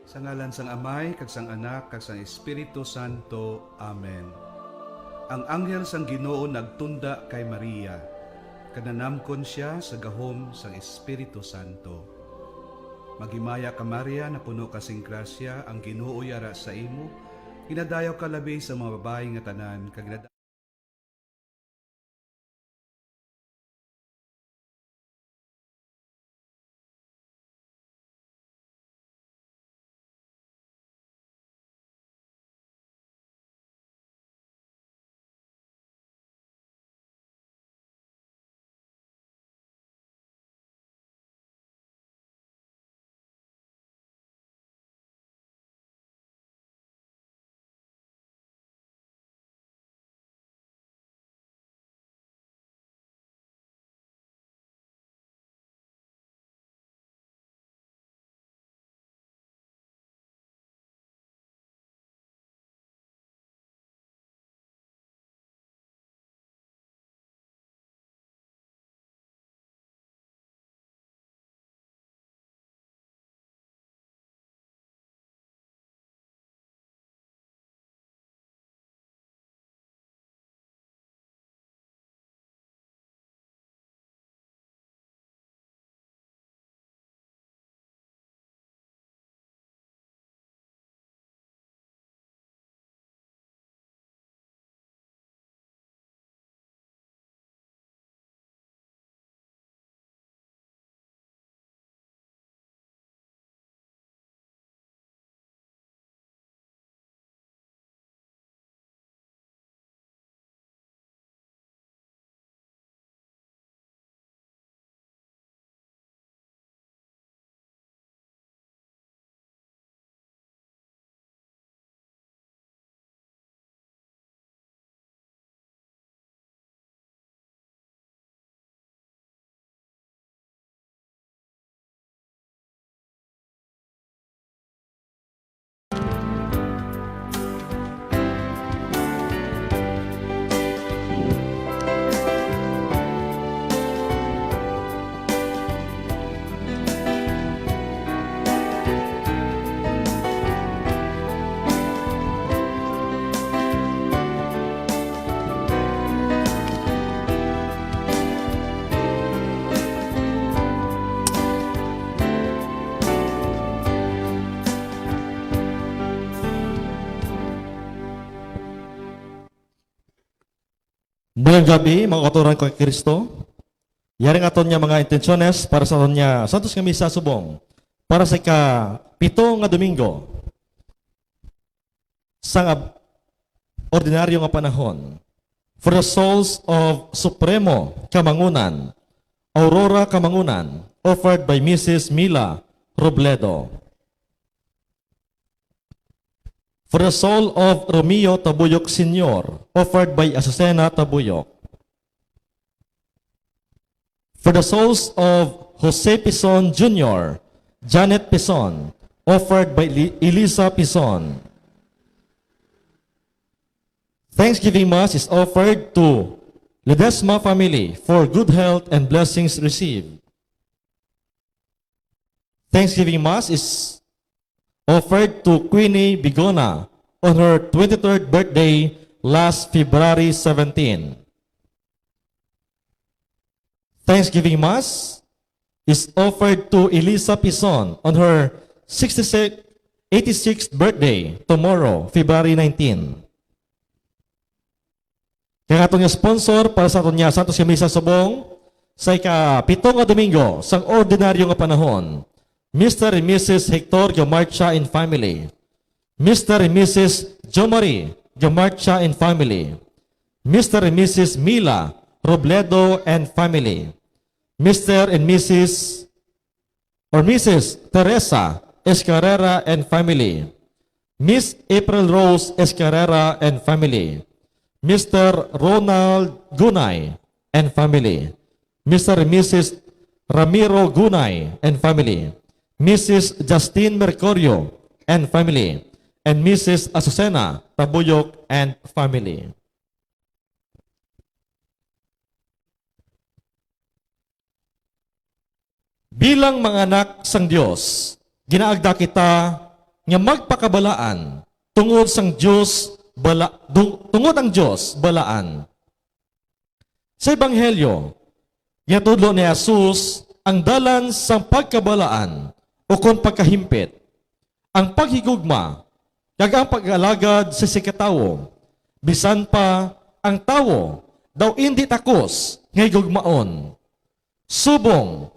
Sa ngalan sang Amay, kag sang Anak, kag sang Espiritu Santo. Amen. Ang anghel sang Ginoo nagtunda kay Maria, kananamkon siya sa gahom sang Espiritu Santo. Maghimaya ka Maria, na puno kasing grasya, ang Ginoo yara sa imo, ginadayaw ka labi sa mga babae nga tanan, kag Mayang gabi, mga katuran ko kay Kristo. Yaring aton niya mga intensyones para sa aton niya santos nga misa subong. Para sa ika-pito nga Domingo. Sang ordinaryo nga panahon. For the souls of Supremo Kamangunan, Aurora Kamangunan, offered by Mrs. Mila Robledo. For the soul of Romeo Tabuyok Sr., offered by Azucena Tabuyok. For the souls of Jose Pison Jr., Janet Pison, offered by Elisa Pison. Thanksgiving Mass is offered to Ledesma family for good health and blessings received. Thanksgiving Mass is offered to Queenie Bigona on her 23rd birthday last February 17. Thanksgiving Mass is offered to Elisa Pison on her 86th birthday tomorrow, February 19. Kaya atong nga sponsor para sa aton nga Santos nga Misa subong sa ika-7 nga Domingo sang ordinaryo nga panahon. Mr. and Mrs. Hector Gamarcha and family. Mr. and Mrs. Jomari Gamarcha and family. Mr. and Mrs. Mila Robledo and family. Mr. and Mrs. Teresa Escarrera and family. Miss April Rose Escarrera and family. Mr. Ronald Gunay and family. Mr. and Mrs. Ramiro Gunay and family. Mrs. Justine Mercurio and family. And Mrs. Azucena Tabuyok and family. Bilang mga anak sang Dios, ginaagda kita nga magpakabalaan tungod sang Dios tungod ang Dios balaan. Sa ebanghelyo, yatudlo ni Jesus ang dalan sang pagkabalaan o kon pagkahimpit, ang paghigugma kag ang pag-alagad sa sikatawo, bisan pa ang tawo daw hindi takos nga higugmaon. Subong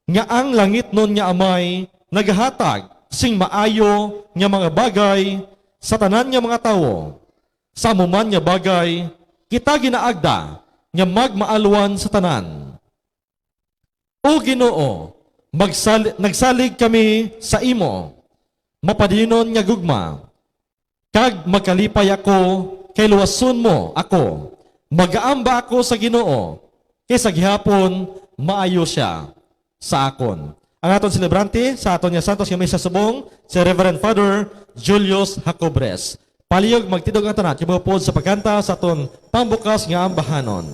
nga ang langit nun nga amay naghatag sing maayo nga mga bagay sa tanan nga mga tawo. Sa amuman nga bagay, kita ginaagda nga magmaalwan sa tanan. O Ginoo, nagsalig kami sa imo, mapadinon nga gugma, kag magkalipay ako kay luwason mo ako, magaamba ako sa Ginoo, kay sa gihapon maayo siya sa akon. Ang aton celebrante sa aton nga Santos nga Misa subong, si Reverend Father Julius Jacobres. Palihog magtidog ang tanan, kibupod sa pagkanta sa aton pambukas nga ambahanon.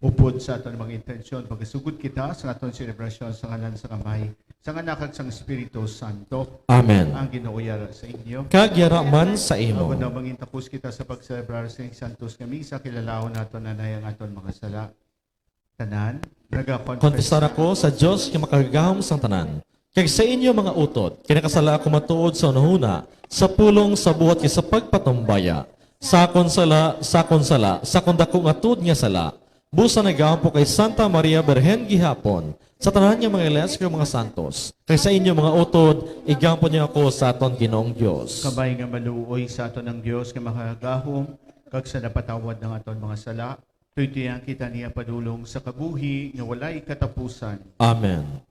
Upod sa aton mga intensyon, pagasugod kita sa aton selebrasyon sa ngalan sa kamay, sa nganak sang Espiritu Santo, Amen. ang Ginoo yara sa inyo. Kagyara man sa imo. Ako na mangintapos kita sa pagselebrar sa Santos kami, sa kilalahon naton na ang aton mga sala. Tanan, Konfesar ako sa Dios nga makagahom sang tanan. Kag sa inyo mga utot, kinakasala ako matuod sa unahuna, sa pulong sa buhat sa pagpatumbaya. Sa konsala, sa kundako nga tud nga sala. Busa nagahom po kay Santa Maria Berhen gihapon, sa tanan nga mga iles kay mga santos. Kay sa inyo mga utod, igampo niyo ako sa aton Ginoong Dios. Kabay nga maluoy sa aton ng Dios nga makagahom, kag sa napatawad ng aton mga sala, tuytiyan kita niya padulong sa kabuhi nga walay katapusan. Amen.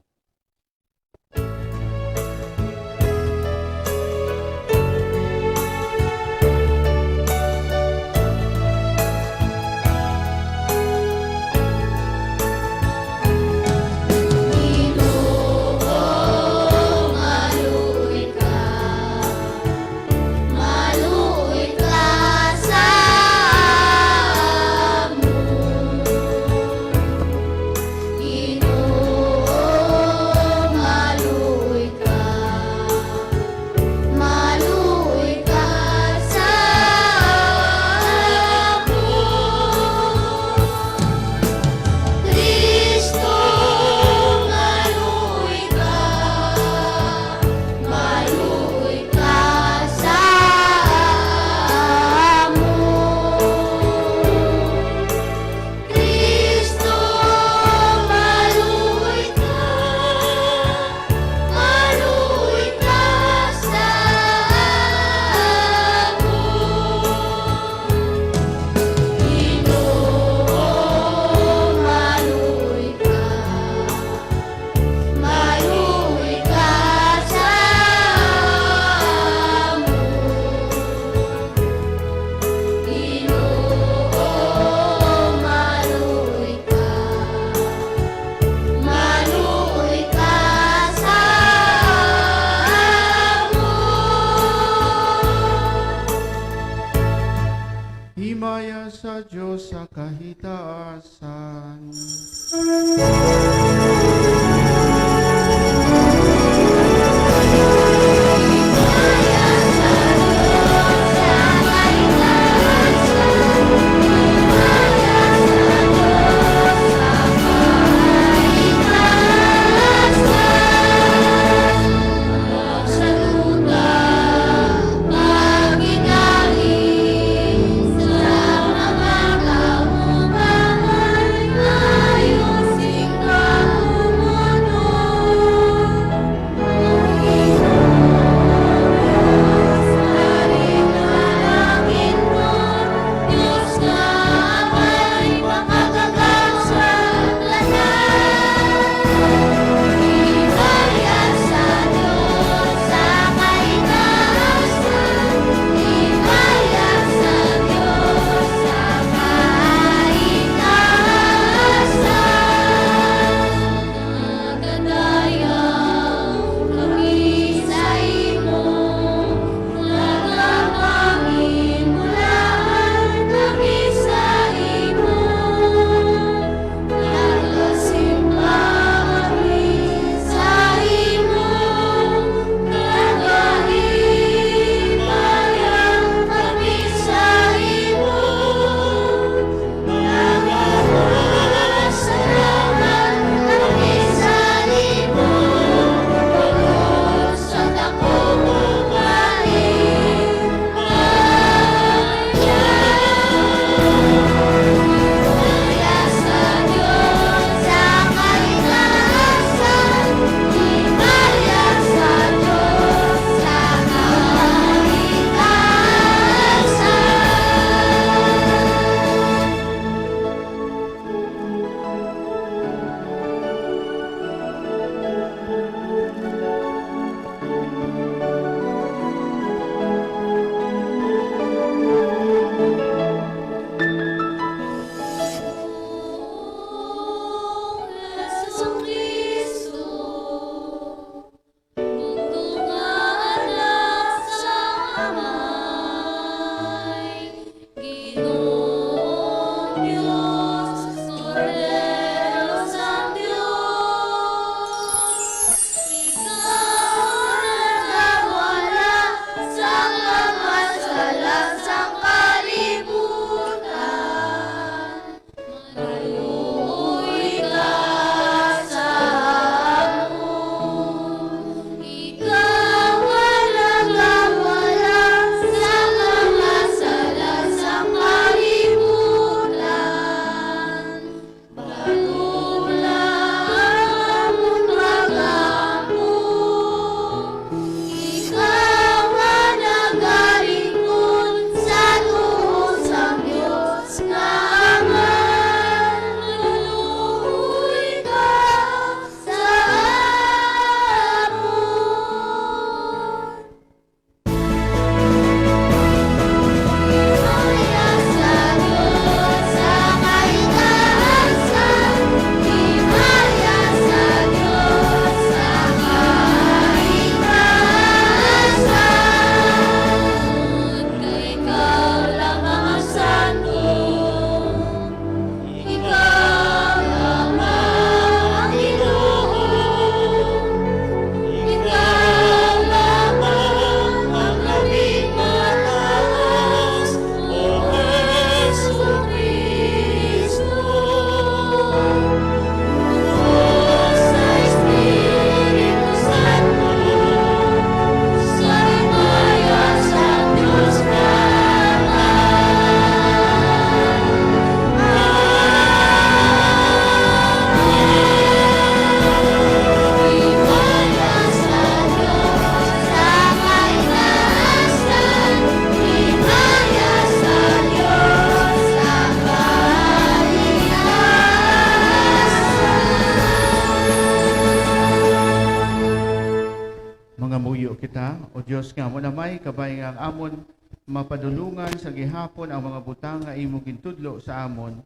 kita, o Diyos nga mo na may kabay nga amon mapadulungan sa gihapon ang mga butang nga imo gintudlo sa amon,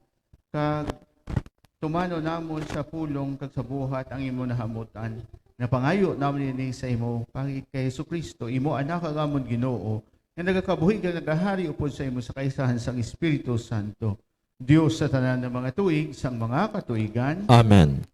kag tumano namon sa pulong kag sa buhat ang imo nahamutan. Napangayo namin ini sa imo, kay Jesucristo, imo anak kag amon Ginoo, nga nagakabuhi kag nagahari upod sa imo sa kaisahan sang Espiritu Santo. Dios sa tanan ng mga tuig, sang mga katuigan. Amen.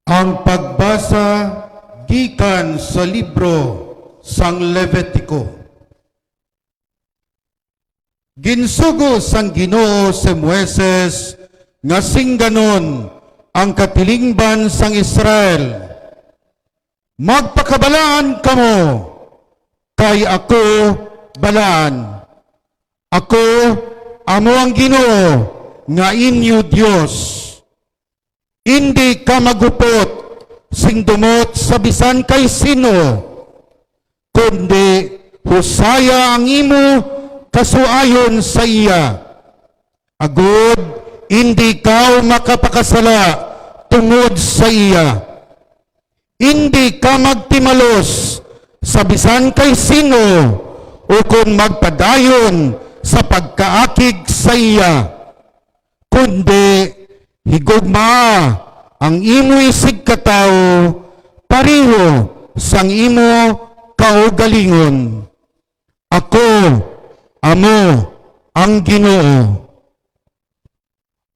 Ang pagbasa gikan sa libro sang Levitico. Ginsugo sang Ginoo si Moises nga singganon ang katilingban sang Israel. Magpakabalaan kamo kay ako balaan. Ako amo ang Ginoo nga inyo Dios. Hindi ka magupot sing dumot sa bisan kay sino, kundi husaya ang imo kasuayon sa iya. Agud, hindi ka makapakasala tungod sa iya. Hindi ka magtimalos sa bisan kay sino o kung magpadayon sa pagkaakig sa iya, kundi higugma ang imo isig kataw pareho sang imo kaugalingon. Ako amo ang Ginoo.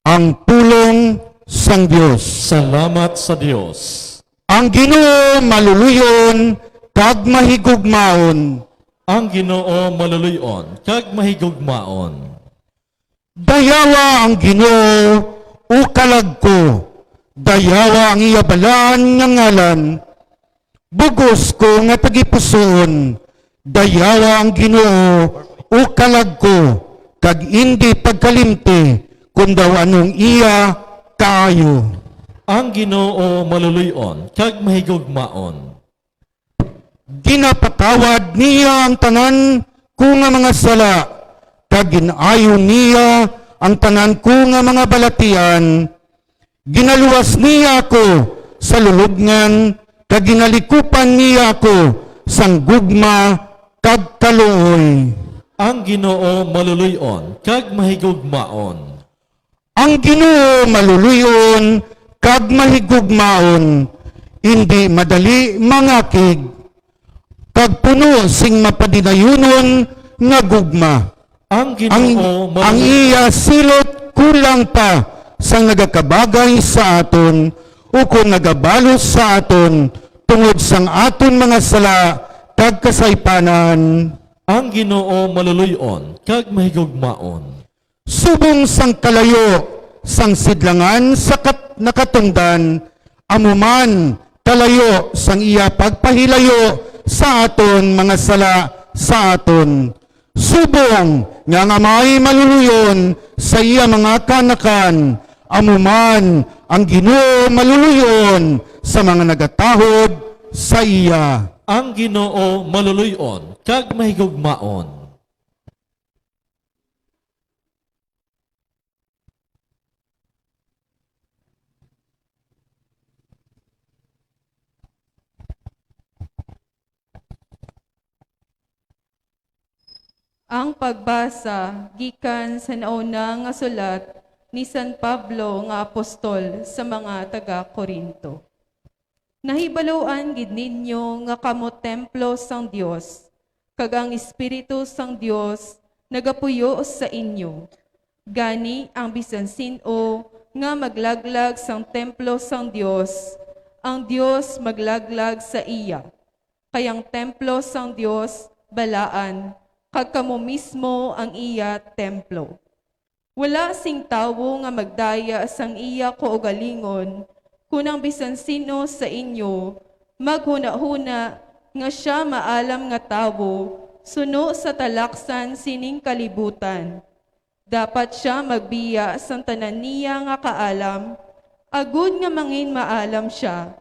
Ang pulong sang Dios. Salamat sa Dios. Ang Ginoo maluluyon kag mahigugmaon. Ang Ginoo maluluyon kag mahigugmaon. Dayawa ang Ginoo ukalag ko, dayawa ang iyabalaan nga ngalan, bugos ko nga tagipusoon, dayawa ang Ginoo ukalag ko, kag hindi pagkalimti, kung daw anong iya kaayo. Ang Ginoo maluluyon kag mahigugmaon. Ginapatawad niya ang tanan ko nga mga sala, kag ginayo niya ang tanan ko nga mga balatian. Ginaluwas niya ako sa lulubngan, kag ginalikupan niya ako sang gugma kag kaluoy. Ang Ginoo maluluyon kag mahigugmaon. Ang Ginoo maluluyon kag mahigugmaon, hindi madali mangakig, kag puno sing mapadinayunon nga gugma. Ang Ang Ginoo maluluyon iya silot kulang pa sa nagakabagay sa aton o kung nagabalos sa aton tungod sang aton mga sala kag kasaypanan. Ang Ginoo maluluyon kag mahigugmaon. Subong sang kalayo sang sidlangan sa nakatungdan, amuman kalayo sang iya pagpahilayo sa aton mga sala sa aton. Subong nga may maluluyon sa iya mga kanakan, amuman ang Ginoo maluluyon sa mga nagatahod sa iya. Ang Ginoo maluluyon kag mahigugmaon. Ang pagbasa gikan sa nauna nga sulat ni San Pablo nga apostol sa mga taga-Korinto. Nahibaluan gid ninyo nga kamo templo sang Dios, kag ang Espiritu sang Dios nagapuyo sa inyo. Gani ang bisan sino nga maglaglag sang templo sang Dios, ang Dios maglaglag sa iya. Kayang templo sang Dios balaan, kag kamo mismo ang iya templo. Wala sing tawo nga magdaya sang iya kaugalingon, kunang bisan sino sa inyo maghuna-huna nga siya maalam nga tawo, suno sa talaksan sining kalibutan. Dapat siya magbiya sa tanan niya nga kaalam, agud nga mangin maalam siya.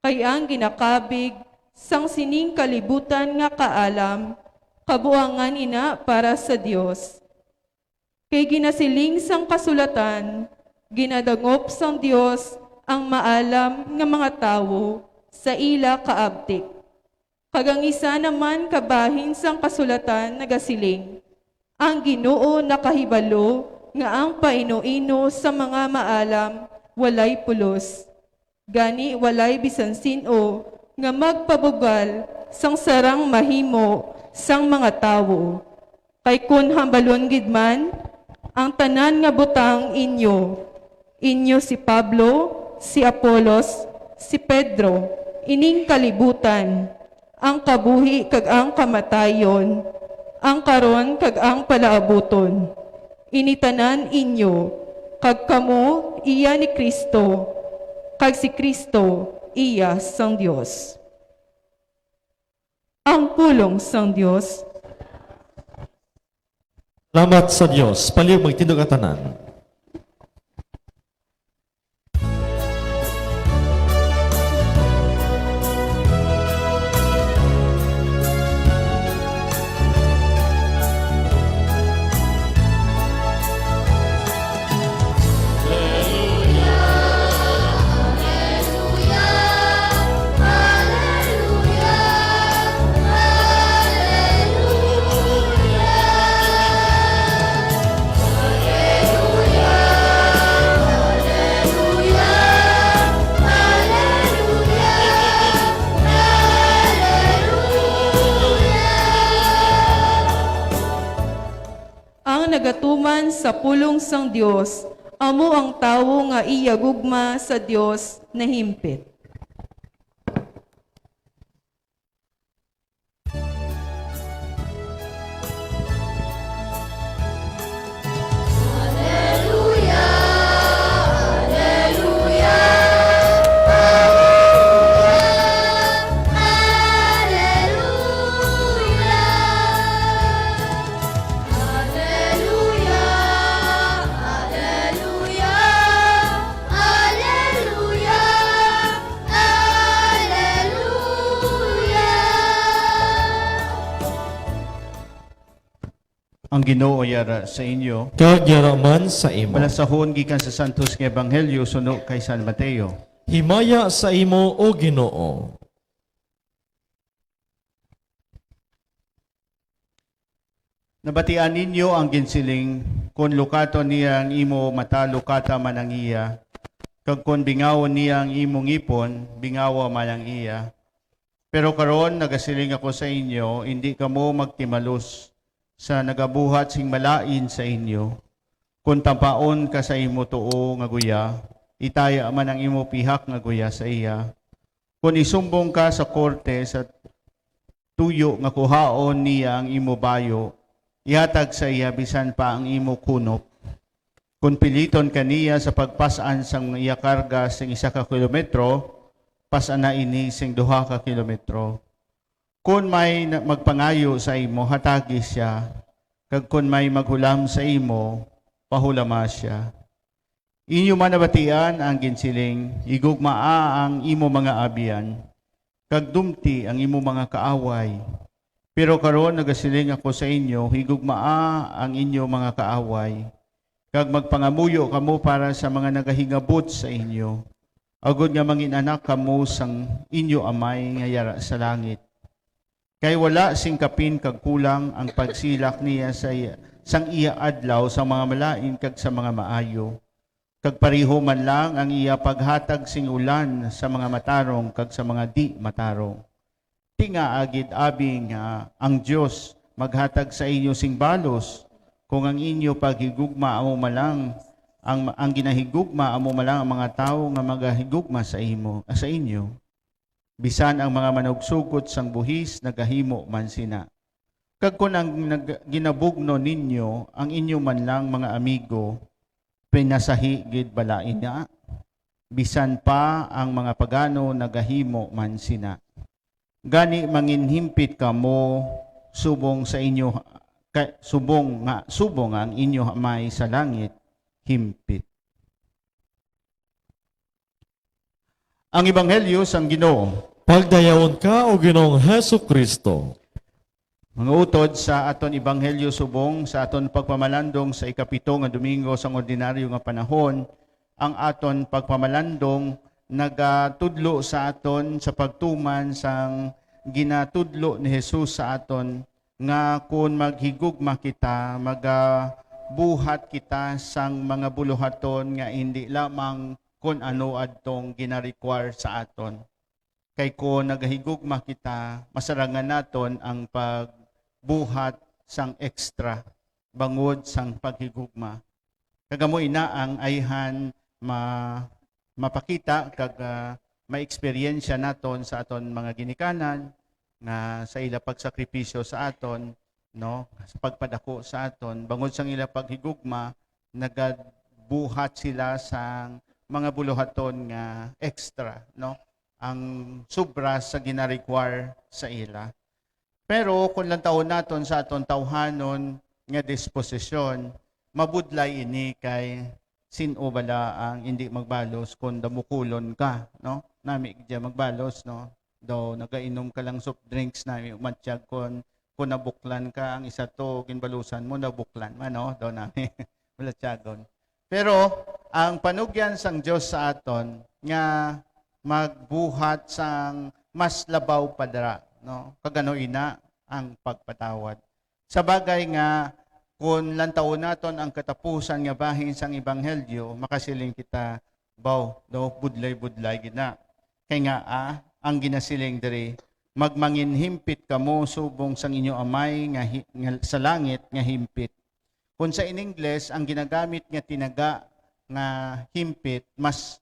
Kaya ang ginakabig sang sining kalibutan nga kaalam, kabuangan ina para sa Dios. Kay ginasiling sang kasulatan, ginadangop sang Dios ang maalam nga mga tawo sa ila kaabtik. Kagang isa naman kabahin sang kasulatan nagasiling, ang Ginoo nakahibalo nga ang paino-ino sa mga maalam walay pulos. Gani walay bisan sino nga magpabugal sang sarang mahimo sang mga tawo. Kay kun hambalon gid man ang tanan nga butang inyo si Pablo, si Apolos, si Pedro, ining kalibutan, ang kabuhi kag ang kamatayon, ang karon kag ang palaabuton. Initanan inyo, kag kamo iya ni Kristo, kag si Kristo iya sang Dios. Ang pulong sang Dios. Salamat sa Dios. Paliw magtindog ang tanan. Nagatuman sa pulong sang Dios, amo ang tawo nga iya gugma sa Dios na himpit. Ang Ginoo yara sa inyo. Kag yaraman sa imo. Malasahon gikan sa Santos nga Ebanghelyo suno kay San Mateo. Himaya sa imo o Ginoo. Nabatian ninyo ang ginsiling, kung lukato niya ang imo mata, lukata man ang iya. Kag kung bingawon niya ang imong ipon, bingawa man ang iya. Pero karon nagasiling ako sa inyo, hindi kamo magtimalos sa nagabuhat sing malain sa inyo. Kung tampaon ka sa imo tuo nga guya, itaya man ang imo pihak nga guya sa iya. Kung isumbong ka sa korte sa tuyo nga kuhaon niya ang imo bayo, ihatag sa iya bisan pa ang imo kunop. Kung piliton kaniya sa pagpasaan sang iya karga sing 1 kilometro, pasan na ini sing 2 kilometro. Kung may magpangayo sa imo, hatagi siya. Kag kung may maghulam sa imo, pahulama siya. Inyo man nabatian ang ginsiling, igugmaa ang imo mga abiyan, kag dumti ang imo mga kaaway. Pero karon nagasiling ako sa inyo, higugmaa ang inyo mga kaaway, kag magpangamuyo kamo para sa mga nagahingabot sa inyo. Agod nga manginanak kamo sang inyo amay nga yara sa langit. Kay wala sing kapin kag kulang ang pagsilak niya sa sang iya adlaw sa mga malain kag sa mga maayo. Kag pariho man lang ang iya paghatag sing ulan sa mga matarong kag sa mga di matarong. Tinga agid abi nga ang Dios maghatag sa inyo sing balos kung ang inyo paghigugma amo malang ang ginahigugma amo malang ang mga tawo nga magahigugma sa inyo. Bisan ang mga manugsugot sang buhis nagahimo man sina. Kag kun ang ginabugno ninyo ang inyo man lang mga amigo, pinasahi gid balain na. Bisan pa ang mga pagano nagahimo man sina. Gani manginhimpit kamo subong sa inyo kay subong ang inyo amay sa langit himpit. Ang ebanghelyo sang Ginoo. Pagdayawon ka o Ginoong Hesu Kristo. Mga utod sa aton ebanghelyo subong sa aton pagpamalandong sa ikapito nga Domingo sang ordinaryo nga panahon, ang aton pagpamalandong nagatudlo sa aton sa pagtuman sang ginatudlo ni Jesus sa aton nga kung maghigugma kita, magabuhat kita sang mga buluhaton nga hindi lamang kung ano adtong gina-require sa aton. Kay kung nagahigugma kita, masarangan naton ang pagbuhat sang extra, bangod sang paghigugma. Kagamo inaang ayhan mapakita kag ma-experiensya naton sa aton mga ginikanan nga sa ila pagsakripisyo sa aton, no, sa pagpadako sa aton, bangod sang ila paghigugma, nagabuhat sila sang mga buluhaton nga extra, no, ang sobra sa gina-require sa ila. Pero kung lantaon naton sa aton tawhanon nga disposisyon, mabudlay ini kay sino bala ang hindi magbalos kung damukulon ka, no? Nami diya magbalos, no? Daw nagainom ka lang soft drinks nami umatsyag kung nabuklan ka ang isa to ginbalusan mo nabuklan man, no? Daw nami wala tiyagon. Pero ang panugyan sang Dios sa aton nga magbuhat sang mas labaw padra, no? Kagano ina ang pagpatawad. Sa bagay nga kung lantaon naton ang katapusan nga bahin sang ebanghelyo, makasiling kita baw do budlay-budlay gina. Kay nga ang ginasiling diri magmanginhimpit kamo subong sang inyo amay nga sa langit nga himpit. Kung sa in English ang ginagamit nga tinaga nga himpit mas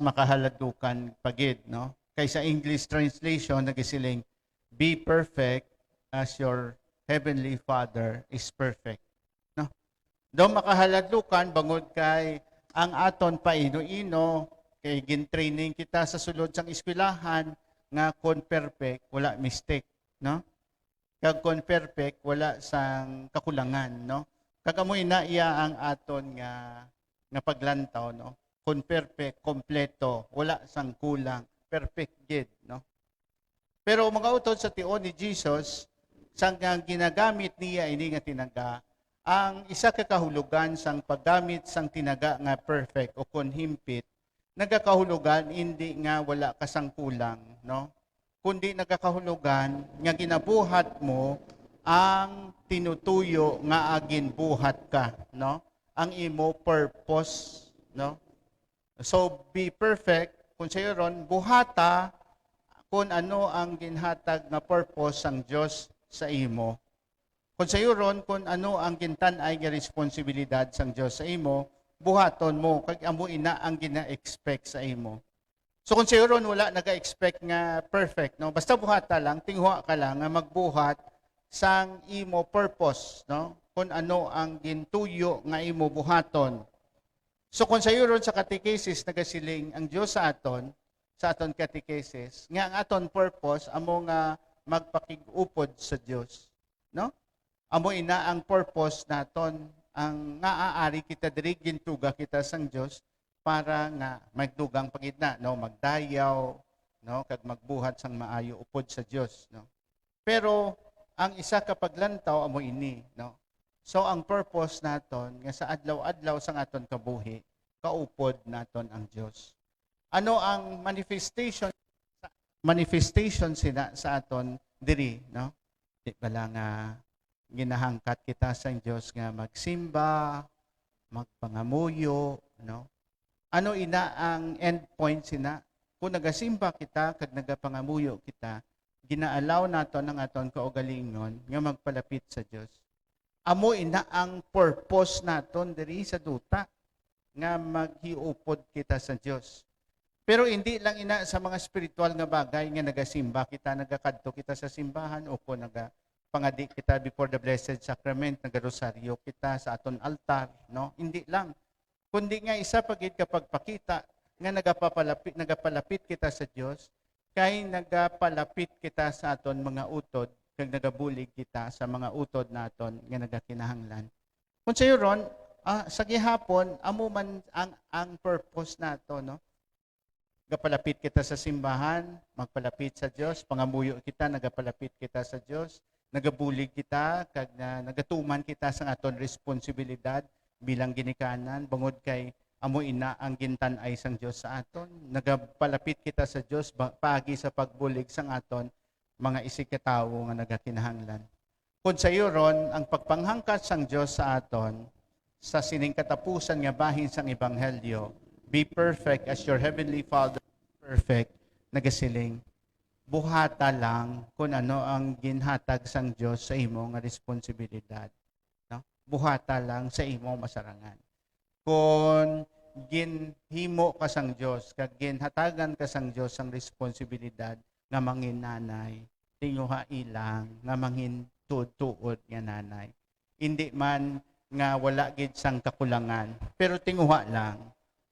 makahaladukan pagid, no? Kaysa English translation nagisiling be perfect as your heavenly Father is perfect, no? Do makahaladlukan bangod kay ang aton paino-ino kay gin-training kita sa sulod sang eskwelahan nga kon perfect wala mistake, no? Kag kon perfect wala sang kakulangan, no? Kagamoy na iya ang aton nga paglantaw, no? Kung perfect, kompleto, wala sang kulang, perfect gid, no? Pero mga utod sa tion ni Jesus, sang ginagamit niya ini nga tinaga, ang isa ka kahulugan sang paggamit sang tinaga nga perfect o kung himpit, nagakahulugan hindi nga wala ka sang kulang, no? Kundi nagakahulugan nga ginabuhat mo ang tinutuyo nga agin buhat ka, no? Ang imo purpose, no? So, be perfect, kung sa'yo ron, buhata kung ano ang ginhatag na purpose sang Diyos sa imo. Kung sa'yo ron, kung ano ang gintanay nga responsibilidad sang Diyos sa imo, buhaton mo, kag amo ina ang gina-expect sa imo. So kung sa'yo ron, wala naga-expect nga perfect, no? Basta buhata lang, tinghua ka lang nga magbuhat sang imo purpose, no? Kung ano ang gintuyo nga imo buhaton. So kung sa ron sa catechesis nagasiling ang Dios sa aton catechesis, nga ang aton purpose amo nga magpakig-upod sa Dios, no? Amo ina ang purpose naton ang nga aari kita diri gintuga kita sang Dios para nga magdugang pagitna, no? Magdayaw, no? Kag magbuhat sang maayo upod sa Dios, no? Pero ang isa ka paglantaw amo ini, no? So ang purpose naton nga sa adlaw-adlaw sang aton kabuhi, kaupod naton ang Dios. Ano ang manifestation sina sa aton diri, no? Di bala nga ginahangkat kita sa Dios nga magsimba, magpangamuyo, no? Ano ina ang end point sina? Kung nagasimba kita kag nagapangamuyo kita, ginaalaw naton ang aton kaugalingon nga magpalapit sa Dios. Amo ina ang purpose naton diri sa duta nga maghiupod kita sa Dios. Pero hindi lang ina sa mga spiritual nga bagay nga nagasimba kita, nagakadto kita sa simbahan o kung pangadi kita before the Blessed Sacrament, nagarosaryo kita sa aton altar, no? Hindi lang. Kundi nga isa pagid kapag pakita nga nagapalapit kita sa Dios, kay nagapalapit kita sa aton mga utod kag nagabulig kita sa mga utod naton nga nagakinahanglan. Kung sayo ron, sa gihapon, amo man ang purpose nato, no? Nagapalapit kita sa simbahan, magpalapit sa Dios, pangamuyo kita, nagapalapit kita sa Dios, nagabulig kita, kag nagatuman kita sa aton responsibilidad bilang ginikanan, bangod kay amo ina ang gintan-ay sang Dios sa aton. Nagapalapit kita sa Dios paagi sa pagbulig sang aton mga isikatawo nga nagakinahanglan. Kung sa iyo ron, ang pagpanghangkat sang Dios sa aton, sa sining katapusan nga bahin sang Ebanghelyo, be perfect as your heavenly Father perfect, nagasiling, buhata lang kung ano ang ginhatag sang Dios sa imo nga responsibilidad. No? Buhata lang sa imo masarangan. Kung ginhimo ka sang Dios, kag ginhatagan ka sang Dios ang responsibilidad nga mangin nanay, tinguha ilang nga mangin tuod nga nanay. Hindi man nga wala gid sang kakulangan, pero tinguha lang.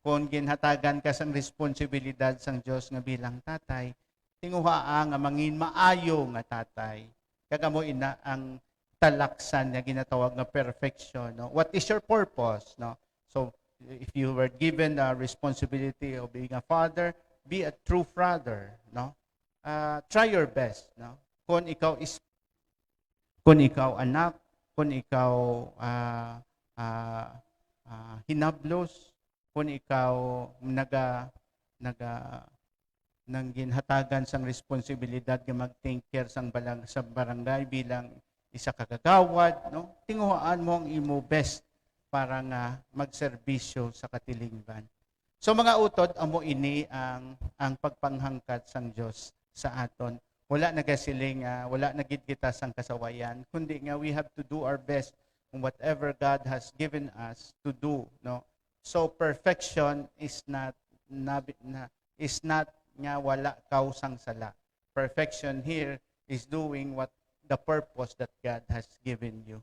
Kung ginhatagan ka sang responsibilidad sang Dios nga bilang tatay, tinguha nga mangin maayo nga tatay. Kagamo ina ang talaksan nga ginatawag nga perfection, no? What is your purpose, no? So if you were given the responsibility of being a father, be a true father, no? Try your best, no? Kung ikaw anak, kung ikaw hinablos, kung ikaw nang ginhatagan sang responsibilidad nga mag-take care sa barangay bilang isa ka kagawad, no? Tinguhaan mo ang imo best para nga magserbisyo sa katilingban. So mga utod, amo ini ang pagpanghangkat sang Dios sa aton. Wala nagasiling, wala nagid kita sang kasawayan, kundi nga we have to do our best on whatever God has given us to do, no? So perfection is not nga wala kaw sang sala. Perfection here is doing what the purpose that God has given you.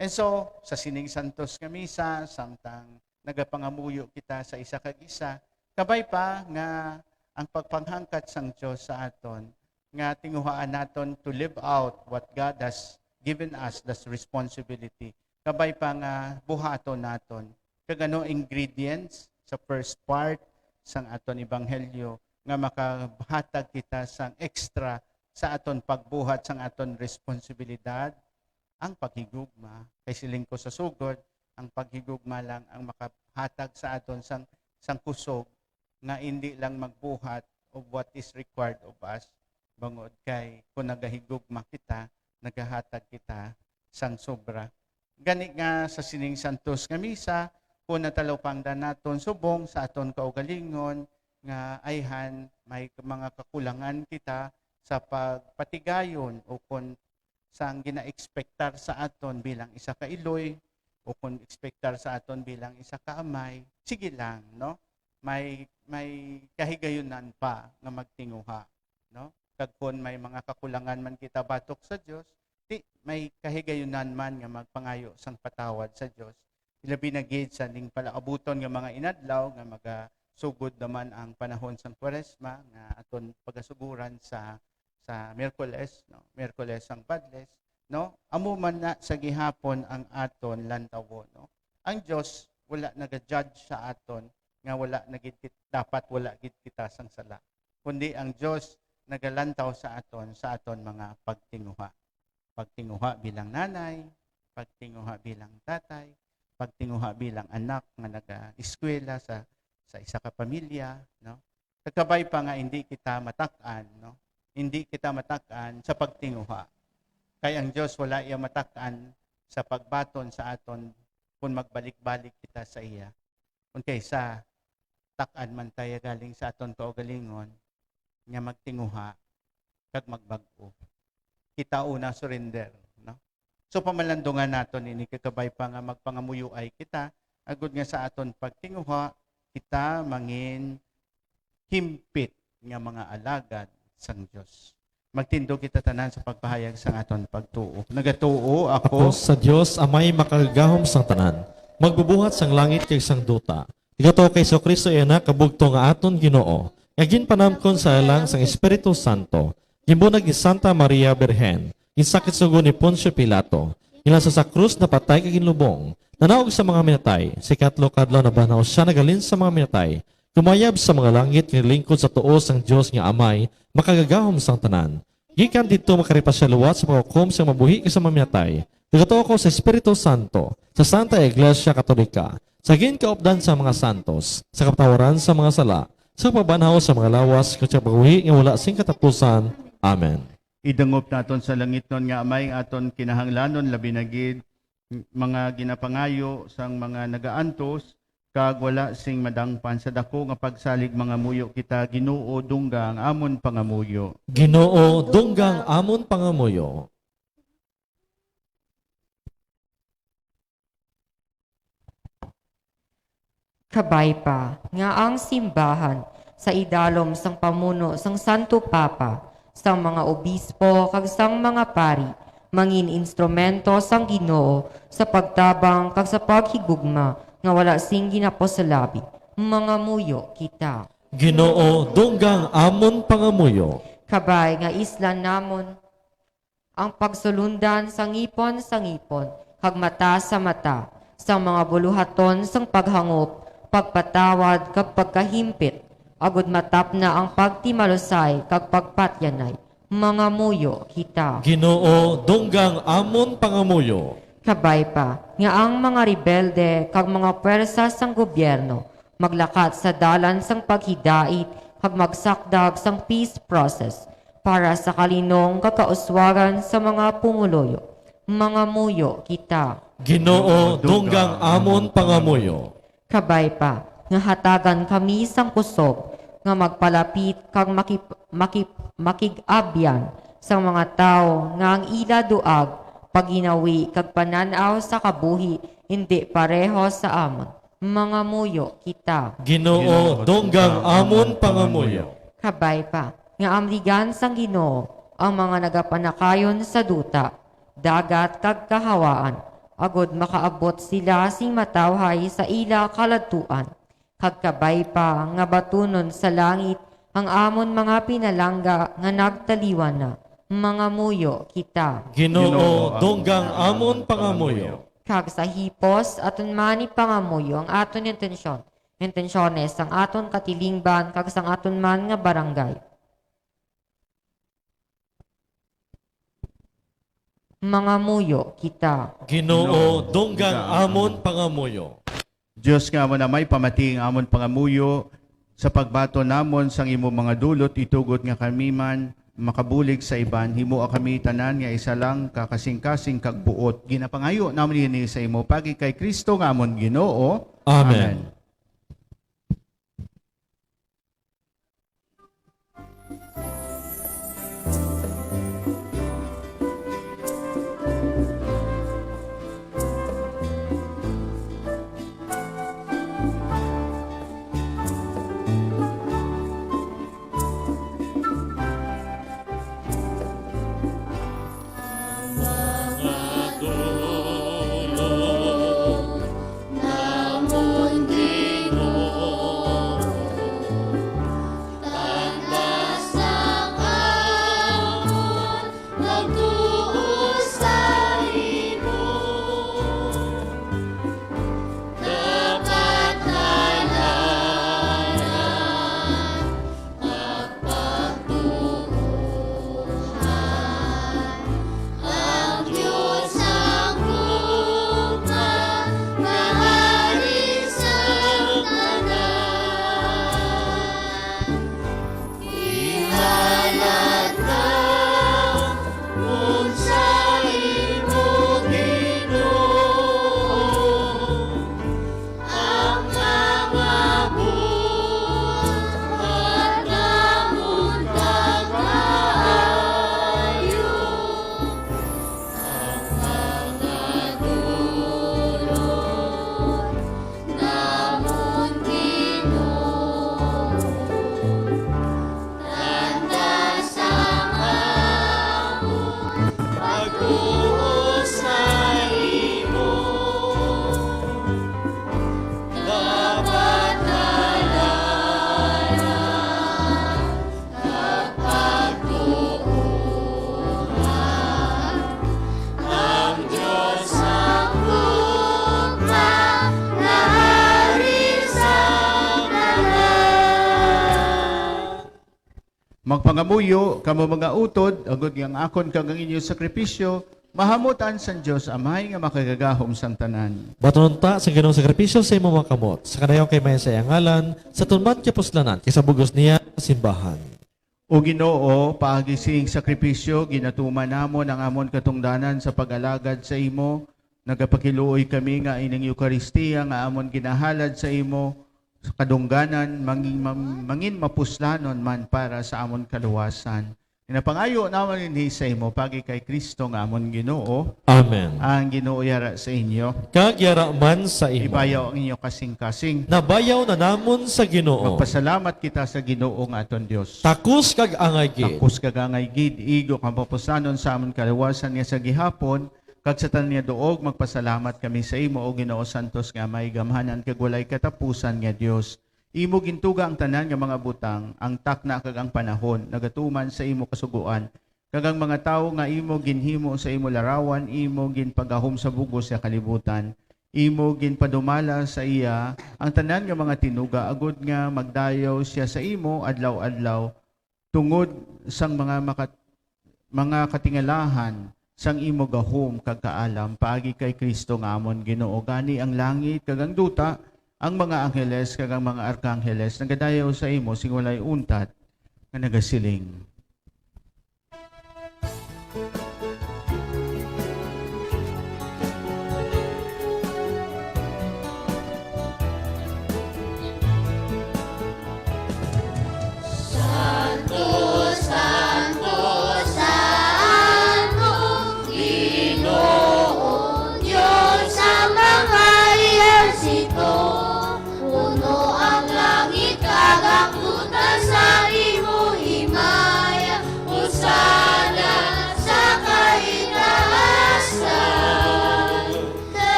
And so sa sining santos nga misa, samtang nagapangamuyo kita sa isa kag isa, kabay pa nga ang pagpanghangkat sang Dios sa aton nga tinguhaan naton to live out what God has given us as responsibility. Kabay pa nga buhaton naton kagano ingredients sa first part sang aton ebanghelyo nga makahatag kita sang extra sa aton pagbuhat sang aton responsibilidad, ang paghigugma. Kay siling ko sa sugod, ang paghigugma lang ang makahatag sa aton sang kusog nga hindi lang magbuhat of what is required of us, bangod kay kung nagahigugma kita, nagahatag kita sang sobra. Gani nga sa sining santos nga misa, kung natalaw pangdan naton subong sa aton kaugalingon, nga ayhan may mga kakulangan kita sa pagpatigayon o kung sang gina-expectar sa aton bilang isa ka iloy o kung expectar sa aton bilang isa ka amay, sige lang, no? May kahigayunan pa nga magtinguha, no? Kag kun may mga kakulangan man kita batok sa Dios, may kahigayunan man nga magpangayo sang patawad sa Dios. Ilabi na gid sa ning palaabuton nga mga inadlaw nga magasugod naman ang panahon sang Kwaresma nga aton pagasuguran sa Miyerkules, no? Miyerkules sang Padles, no? Amo man na sa gihapon ang aton lantawon, no? Ang Dios wala naga-judge sa aton nga wala nagid dapat wala gid kita sang sala. Kundi ang Dios nagalantaw sa aton mga pagtinguha. Pagtinguha bilang nanay, pagtinguha bilang tatay, pagtinguha bilang anak nga naga-eskwela sa isa ka pamilya, no? Kakabay pa nga hindi kita matak-an, no? Hindi kita matak-an sa pagtinguha. Kaya ang Dios wala iya matak-an sa pagbaton sa aton kung magbalik-balik kita sa iya. Kung kaysa tak-an man tayo galing sa aton kaugalingon nga magtinguha kag magbag-o. Kita una surrender, no? So pamalandungan naton ini kakabay pa nga magpangamuyo ay kita agud nga sa aton pagtinguha kita mangin himpit nga mga alagad sang Dios. Magtindog kita tanan sa pagpahayag sang aton pagtuo. Nagatuo Ako ako sa Dios amay makagahom sang tanan, magbubuhat sang langit kay sang duta. Igato kay Kristo ena kabugto nga aton Ginoo. Nga ginpanamkon sa lang sang Espiritu Santo. Gimbunag ni Santa Maria Birhen. Insakit sugo ni Poncio Pilato. Inasa sa krus na patay kag inlubong. Nanaog sa mga minatay. Si katlo kadlaw na banaw siya nagalin sa mga minatay. Kumayab sa mga langit nga lingkod sa tuos ng Dios nga Amay, makagagahom sang tanan. Gikan dito makaripas siya luwat sa paghukom sa mabuhi sa mga minatay. Nagato ako sa Espiritu Santo, sa Santa Iglesia Katolika, sa ginkaupdan sa mga santos, sa kapatawaran sa mga sala, sa pagbanhaw sa mga lawas, kung sa paghuhi nga wala sing katapusan. Amen. Idangop naton sa langit nun nga amay aton kinahanglanon labi na gid mga ginapangayo sang mga nagaantos kag wala sing madangpan sa dako nga pagsalig mga muyo kita Ginoo dunggang amon pangamuyo. Ginoo, dunggang amon pangamuyo. Kabay pa nga ang simbahan sa idalom sang pamuno sang Santo Papa, sang mga obispo kag sang mga pari, mangin instrumento sang Ginoo sa pagtabang kag sa paghigugma nga wala sing ginapos sa labi. Mga muyo kita. Ginoo, dunggang amon pangamuyo. Kabay nga isla namon ang pagsulundan sang ngipon, kag mata sa mata, sa mga buluhaton sang paghangop, pagpatawad kag pagkahimpit, agud matap na ang pagtimalusay kag pagpatyanay. Mga muyo kita. Ginoo, dunggang amon pangamuyo. Kabay pa nga ang mga rebelde kag mga pwersa sang gobyerno maglakat sa dalan sang paghidait kag magsakdag sang peace process para sa kalinong kakauswagan sa mga pumuloyo. Mga muyo kita. Ginoo, dunggang amon pangamuyo. Kabay pa nga hatagan kami sang kusog nga magpalapit kag makig-abyan sa mga tao nga ang ila duag paginawi kag pananaw sa kabuhi hindi pareho sa amon. Mga muyo kita. Ginoo, dunggang amon pangamuyo. Kabay pa nga amligan sang Ginoo ang mga nagapanakayon sa duta, dagat kag kahawaan, agud makaabot sila sing matawhay sa ila kalatuan. Kag kabay pa nga batunon sa langit ang amon mga pinalangga nga nagtaliwan na. Mga muyo kita. Ginoo, dunggang amon pangamuyo. Kag sa hipos aton mani pangamuyo ang aton intensyones ang aton katilingban kag sang aton man nga barangay. Mga muyo kita. Ginoo, dunggang amon pangamuyo. Diyos nga mo na may pamating amon pangamuyo sa pagbato namon sang imo mga dulot itugot nga kami man makabulig sa iban himo kami tanan nga isa lang kakasing-kasing kag buot ginapangayo namon ini sa imo pagi kay Kristo nga amon Ginoo. Amen. Namon di Magpangamuyo, kamo mga utod, agud nga ang akon kag ang inyo sakripisyo, mahamutan sa Dios Amay nga makagagahom sang tanan. Batunta sa Ginoong sakripisyo sa imo mga kamot, sa kanayaw kay Maya sa ngalan, sa tunman kay puslanan, kay sa bugos niya sa simbahan. O Ginoo, paagising sakripisyo, ginatuman namon ang amon katungdanan sa pag-alagad sa imo, nagapakiluoy kami nga ining Eukaristiya nga amon ginahalad sa imo, sa kadungganan, mangin mapuslanon man para sa amon kaluwasan. Inapangayo naman ini sa imo, pagi kay Kristo nga amon Ginoo, Amen. ang Ginoo yara sa inyo, Kagyara man sa imo. ibayaw ang inyo kasing-kasing. Nabayaw na namon sa Ginoo. Magpasalamat kita sa Ginoo nga aton Dios. Takus kag angay gid. Tapos kagangay gid, igo kang papusanon sa amon kaluwasan nga sa gihapon, kag sa tanan niya doog, magpasalamat kami sa imo, o Ginoo Santos nga may gamhanan kag walay katapusan nga Dios. Imo gintuga ang tanan nga mga butang, ang takna kag ang panahon, nagatuman sa imo kasuguan. Kag ang mga tawo nga imo ginhimo sa imo larawan, imo ginpagahom sa bugos sa kalibutan. Imo ginpadumala sa iya ang tanan nga mga tinuga, agud nga magdayaw siya sa imo adlaw-adlaw, tungod sang mga katingalahan sang imo gahom kag kaalam, paagi kay Kristo nga amon Ginoo. Gani ang langit kag ang duta, ang mga angheles kag ang mga arkangheles nagadayaw sa imo sing walay untat nga nagasiling.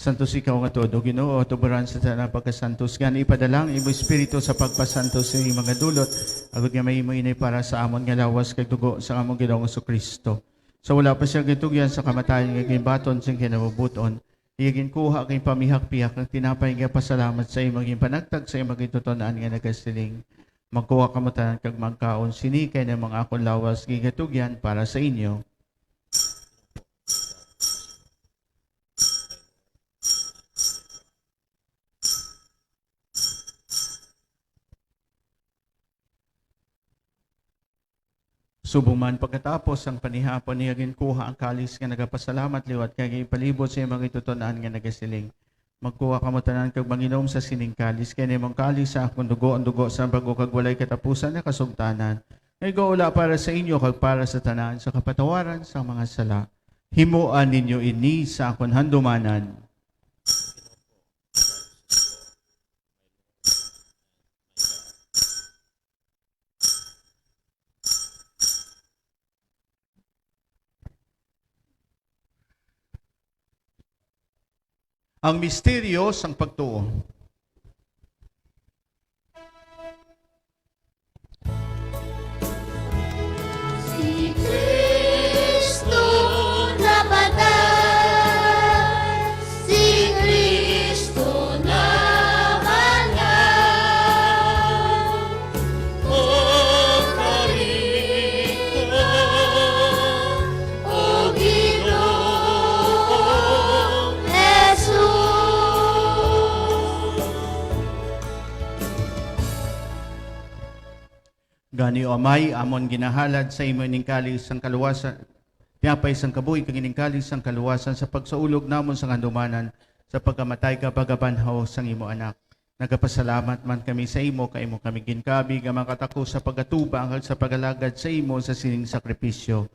Santos ikaw nga todo, Ginoo, tuburan sa tanang pagkasantos. Gani ipadalang imo espiritu sa pagpasantos sa iyong mga dulot. Agad nga may imo inay para sa amon nga lawas kag dugo sa amon Ginoong Kristo. So wala pa siya gitugyan sa kamatayan nga ginbaton sing kinabubuton. Iyagin kuha kay pamihak-pihak ng tinapay nga pasalamat sa imong panagtag sa imong tutunaan nga nagasiling. Magkuha ka mo tanan kag magkaon sini kay na mga akon lawas gigatugyan para sa inyo. Subong man pagkatapos ang panihapon niya ginkuha ang kalis nga nagapasalamat liwat kay ipalibot sa imong itutunan nga nagasiling. Magkuha ka mo tanan kag manginom sa sining kalis kay nimong kalis sa akong dugo, ang dugo sa bago kag walay katapusan na kasugtanan. Nagaula para sa inyo kag para sa tanan sa kapatawaran sa mga sala. Himuan ninyo ini sa akong handumanan. Ang misteryo sang pagtuo. Si Kristo nabatay, si Kristo nabanal, o Karito, o Ginoong Jesus. Gani o amay, amon ginahalad sa imo ning kalis sang kaluwasan, tinapay sang kabuhi kag ining kalis sang kaluwasan sa pagsaulog namon sang handumanan sa pagkamatay ka pagabanhaw sang imo anak. Nagapasalamat man kami sa imo kay imo kami ginkabi nga makatako sa pagatuba hanggang sa pagalagad sa imo sa sining sakripisyo.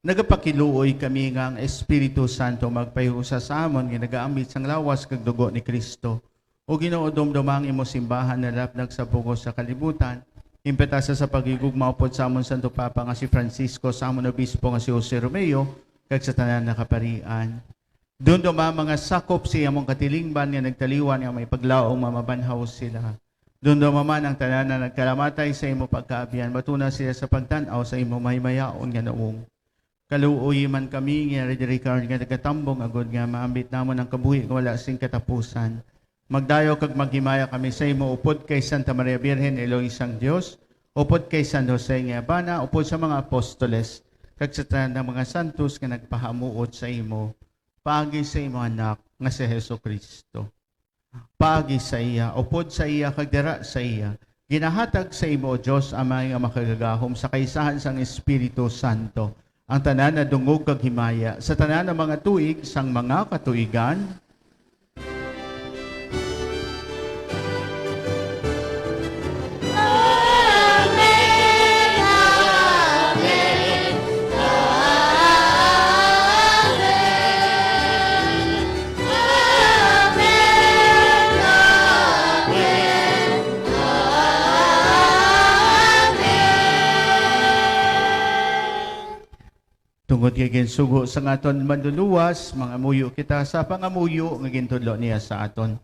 Nagapakiluoy kami nga ang Espiritu Santo magpahiusa sa amon nga nagaambit sang lawas kag dugo ni Kristo. O Ginoo, dumdumang imo simbahan na lapnag sa bugos sa kalibutan, impetasa sa pagigugma upod sa amon Santo Papa nga si Francisco, sa amon obispo nga si Jose Romeo, kag sa tanan na kaparian. Doon mga sakop si among katilingban nga nagtaliwan nga may paglaong mamabanhaw sila. Doon man ang tanan na nagkalamatay sa imo pagkaabian, matuna sila sa pagtanaw sa imo mahimayaon nga noong. Kaluoy man kami nga redirikan nga nagatambong agod nga maambit namon ang kabuhi nga wala sing katapusan. Magdayo kag maghimaya kami sa imo upod kay Santa Maria Virgen Eloisang Dios, upod kay San Jose nga Bana, upod sa mga apostoles, kag sa tanan ng mga santos nga nagpahamuot sa imo. Paagi sa imo anak nga si Jesucristo. Paagi sa iya, upod sa iya, kag dira sa iya, ginahatag sa imo, O Diyos, Amay nga makagagahom sa kaisahan sang Espiritu Santo, ang tanan na dungog kag himaya, sa tanan ng mga tuig, sang mga katuigan, tungod kay ginsugo sa aton manluluwas, mga muyo kita sa pangamuyo nga gintudlo niya sa aton.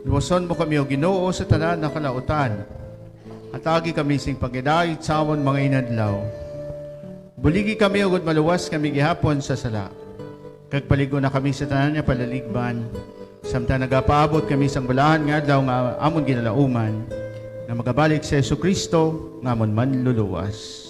Luwason mo kami, O Ginoo, sa tanan na kalautan, at agi kami sing pagidayit sa amon mga inadlaw. Buligi kami, ugod maluwas kami gihapon sa sala. Kag paligo na kami sa tanan niya palaligban, samtang nagapaabot kami sang balahan nga adlaw nga amon ginalauman, na magabalik sa Jesucristo nga amon manluluwas.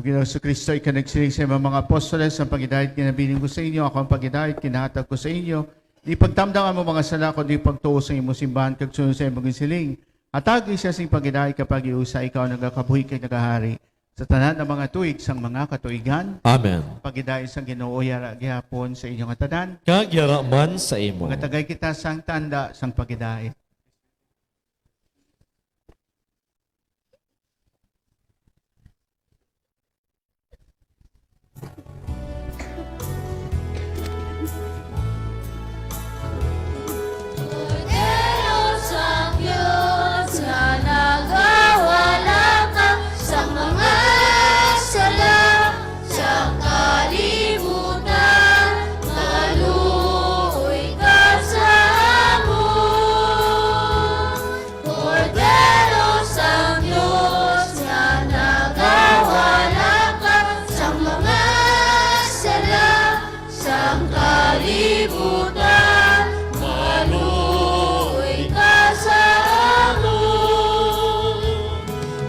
Ginoong Kristo, ikanagsilig sa mga apostoles ang pagidahit kinabiling ko sa inyo, ako ang pagidahit kinahatag ko sa inyo. Di pagtamdangan mo mga sala, kundi pagtuo sa imo simbahan, kag sunod sa imong siling. At agi siya sing pagidahit kapag iusa, ikaw nagakabuhi kay nagahari. Sa tanan ng mga tuig sang mga katuigan, Amen. pagidait sang Ginoo yara gihapon sa inyong tanan, Kag yara man sa imo. mga tagay kita sang tanda sang pagidait. Diyos ang Diyos na nagawala ka sa mga sala sa kalibutan, maluoy ka sa amon. Korderos ang Diyos na nagawala ka sa mga sala sa kalibutan, maluoy ka sa amon.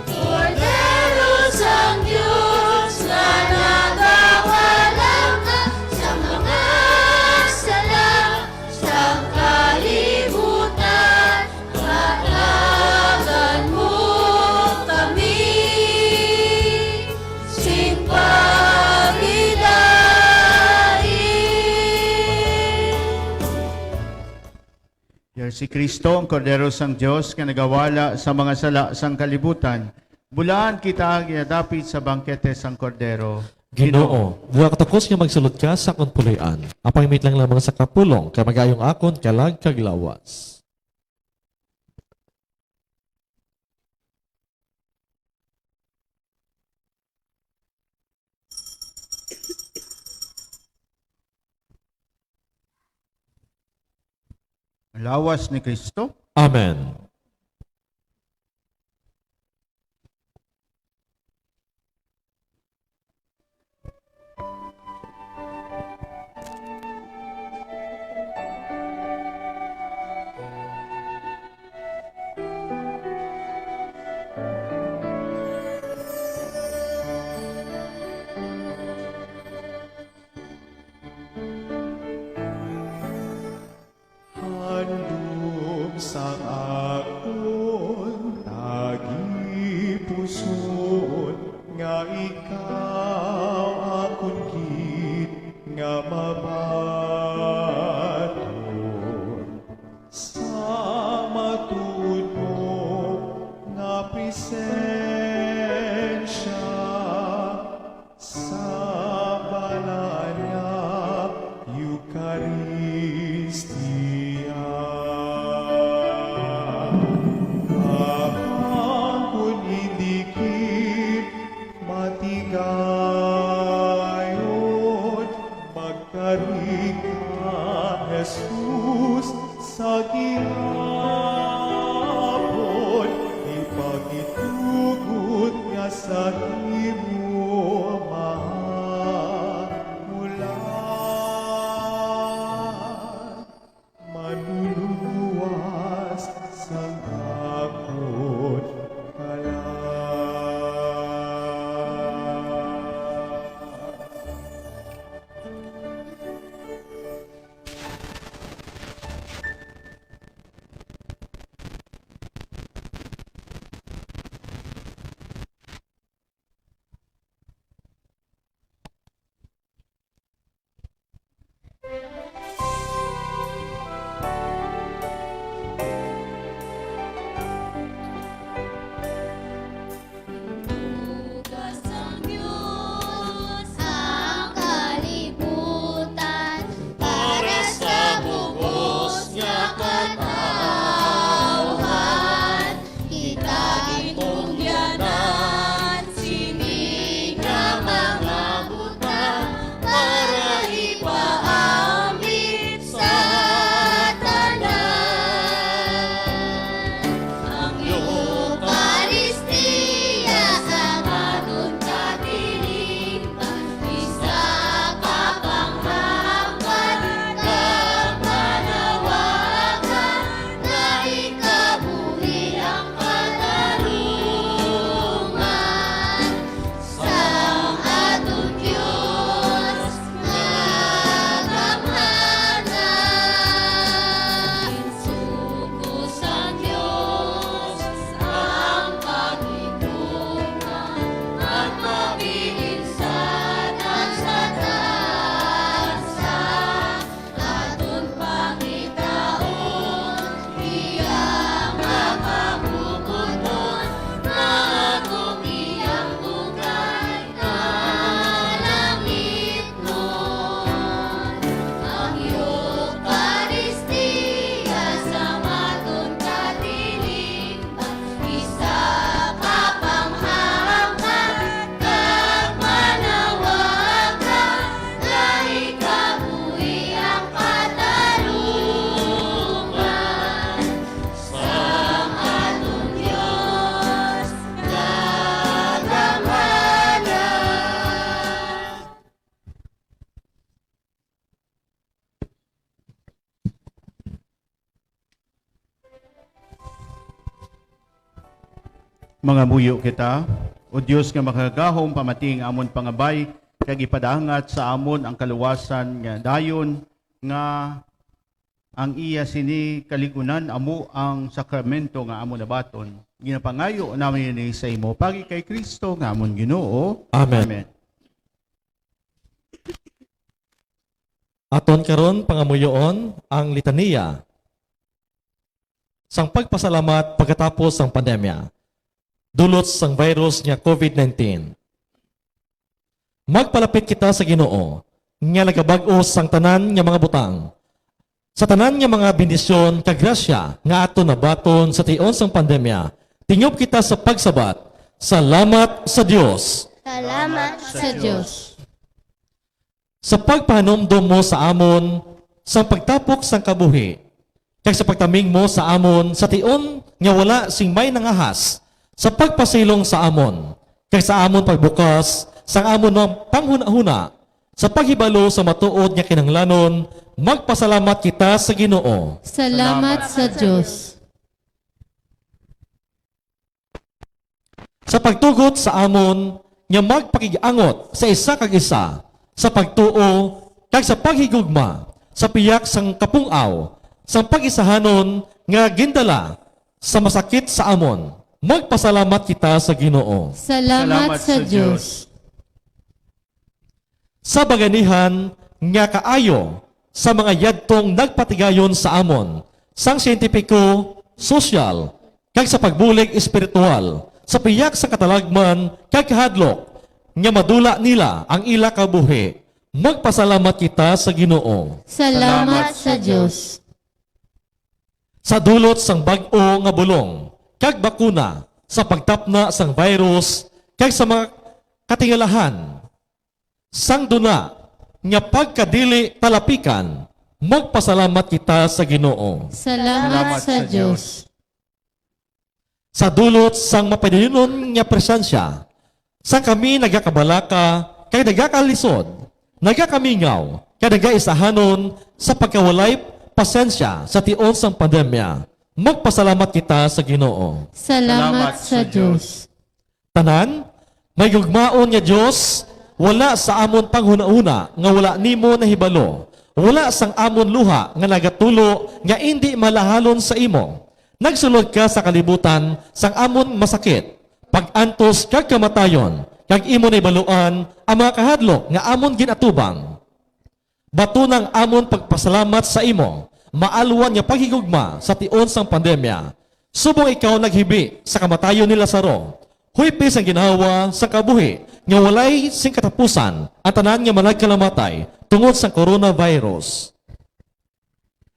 Korderos ang Diyos na nagawala ka sa mga sala sa kalibutan, katagan mo kami sin paghidain. Yar si Kristo, ang Kordero sang Diyos, nga nagawala sa mga sala sang kalibutan. Bulaan kita ginadapit sa bangkete sang Kordero. Ginoo, duha katapos nga magsulod ka sa akong puloy-an. Apang imit lang lamang sa kapulong, kay magayong akon kalag kag lawas. Lawas ni Kristo. Amen. Handog sa akon tagipuson nga ikaw akon gid nga mabaton sa matuod mo nga presensya sa balanya Eucharistia. Akon indikit matigayon magkarig ka Jesus sa gihapon ipagitugot nga sa imo mahamulan manuluwas sa akon kalag. Mga muyo kita, o Diyos nga makagahom pamating amon pangabay, kag ipadangat sa amon ang kaluwasan nga dayon nga ang iya sini kaligunan amo ang sakramento nga amon nabaton. Ginapangayo namin ni sa imo pagi kay Kristo nga amon Ginoo. Amen. Aton karon pangamuyoon ang litania sang pagpasalamat pagkatapos sang pandemya dulot sang virus nga COVID-19. Magpalapit kita sa Ginoo nga nagabag-o sang tanan nga mga butang. Sa tanan nga mga bendisyon kag grasya nga aton nabaton sa tion sang pandemya, tingob kita sa pagsabat. Salamat sa Dios. Salamat Sa Diyos. Sa pagpahanomdom mo sa amon sa pagtapok sang kabuhi, kag sa pagtaming mo sa amon sa tion nga wala sing may nangahas, sa pagpasilong sa amon, kag sa amon pagbukas sang amon ng panghuna-huna, sa paghibalo sa matuod nga kinahanglanon, magpasalamat kita sa Ginoo. Salamat sa Diyos. Sa pagtugot sa amon nga magpakigangot sa isa kag isa, sa pagtuo kag sa paghigugma, sa piyak sang kapungaw, sa pag-isahanon nga gindala sa masakit sa amon, magpasalamat kita sa Ginoo. Salamat sa Diyos. Sa baganihan nga kaayo sa mga yadtong nagpatigayon sa amon, sang siyentipiko, sosyal, kag sa pagbulig espiritual, sa piyak sa katalagman kag kahadlok, nga madula nila ang ila kabuhi, magpasalamat kita sa Ginoo. Salamat sa Diyos. Sa dulot sang bag-o nga bulong, kag bakuna, sa pagtapna sang virus, kag sa mga katingalahan, sang duna, nga pagkadili talapikan, magpasalamat kita sa Ginoo. Salamat sa Diyos. Sa dulot sang mapadayon nga presensya, sang kami nagakabalaka, kay nagakalisod, nagakamingaw, kay nagaisahanon sa pagkawalay pasensya sa tion sang pandemya, magpasalamat kita sa Ginoo. Salamat sa Diyos. Tanan, may gugmaon nga Diyos, wala sa amon panghuna-una nga wala nimo nahibalo, wala sang amon luha nga nagatulo nga hindi malahalon sa imo. Nagsulod ka sa kalibutan sang amon masakit, pag-antos kag kamatayon, kag imo nahibaluan ang mga kahadlok nga amon ginatubang. Bato ng amon pagpasalamat sa imo, maalwan nga paghigugma sa tion sang pandemya. Subong ikaw naghibi sa kamatayon ni Lazaro, huipis ang ginawa sa kabuhi, nga walay sing katapusan ang tanan nga managkalamatay tungod sa coronavirus.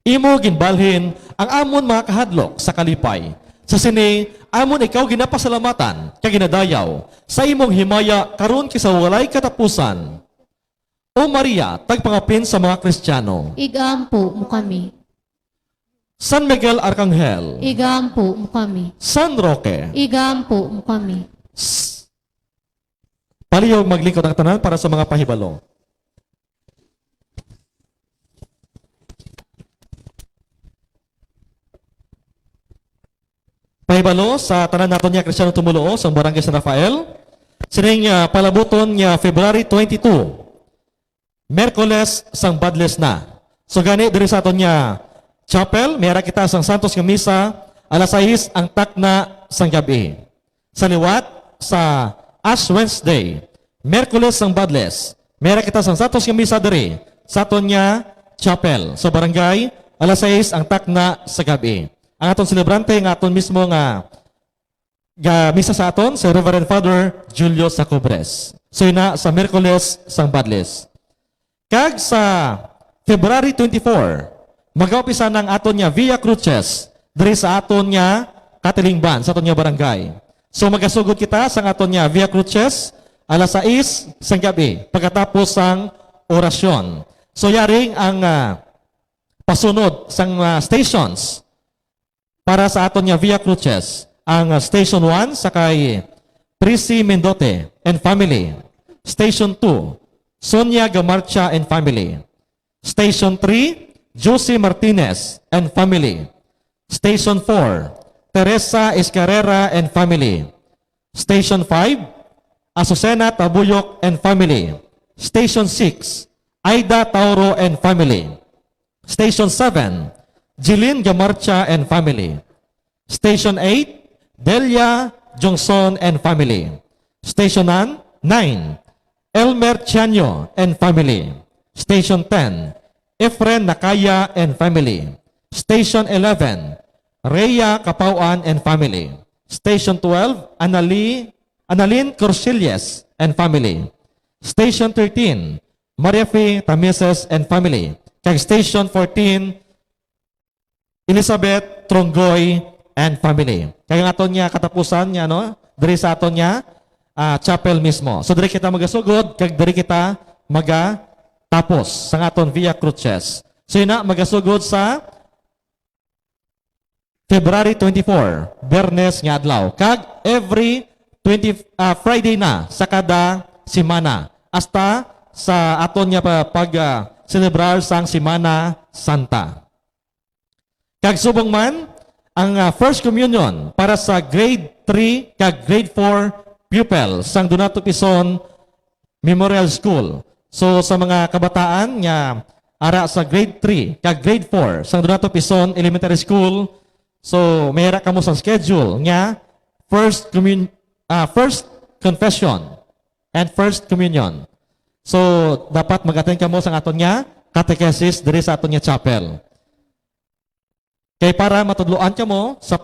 Imo ginbalhin ang amon mga kahadlok sa kalipay. Sa sini, amon ikaw ginapasalamatan kag ginadayaw sa imong himaya karon kisa walay katapusan. O Maria, tagpangapin sa mga Kristiyano. Igampo mo kami. San Miguel Arcangel. Igampo mo kami. San Roque. Igampo mo kami. Paliyaw maglingkod ang tanan para sa mga pahibalo. Pahibalo sa tanan naton niya Kristiyano tumuluo sa Barangay San Rafael. Sining palabuton niya February 22. Merkoles sang Badles na. So gani diri sa aton niya chapel, mayara kita sang Santos nga misa, alas 6 ang takna sang gabi. Sa liwat sa Ash Wednesday, Merkules sang Badles, mayara kita sang Santos nga misa diri sa aton niya chapel sa barangay, alas 6 ang takna sa gabi. Ang aton celebrante nga aton mismo nga misa sa aton si Reverend Father Julio Sacobres. So ina sa Merkules sang Badles. Kag sa February 24, mag-umpisa ng aton niya Via Cruces diri sa aton niya Katilingban sa aton niya barangay. So magasugod kita sa aton niya Via Cruces alas 6 sang gabi pagkatapos sang orasyon. So yaring ang pasunod sang stations para sa aton niya Via Cruces. Ang Station 1 sa kay Prissy Mendote and family. Station 2, Sonia Gamarcha and family. Station 3, Josie Martinez and family. Station 4, Teresa Escarrera and family. Station 5, Azucena Tabuyok and family. Station 6, Aida Tauro and family. Station 7, Jilin Gamarcha and family. Station 8, Delia Johnson and family. Station 9, Elmer Chanyo and family. Station 10, Efren Nakaya and family. Station 11, Rhea Kapauan and family. Station 12, Annalyn Corsillas and family. Station 13, Mariafe Tamises and family. Kag Station 14, Elizabeth Trongoy and family. Kaya nga aton niya katapusan niya, no? Diri sa aton niya, chapel mismo. So diri kita magasugod, kag diri kita magatapos sa aton Via Cruces. So yun na, magasugod sa February 24, Bernes nga adlaw. Kag every Friday na sa kada semana. Hasta sa aton niya celebrar sang Semana Santa. Kag subong man, ang First Communion para sa grade 3 kag grade 4 pupil sang Donato Pison Memorial School. So sa mga kabataan nga ara sa grade 3 kag grade 4 sang Donato Pison Elementary School, so mayara kamo sa schedule nga First Confession and First Communion. So dapat mag-attend kamo sa aton nga catechesis diri sa aton nga chapel. Kay para matudloan kamo sa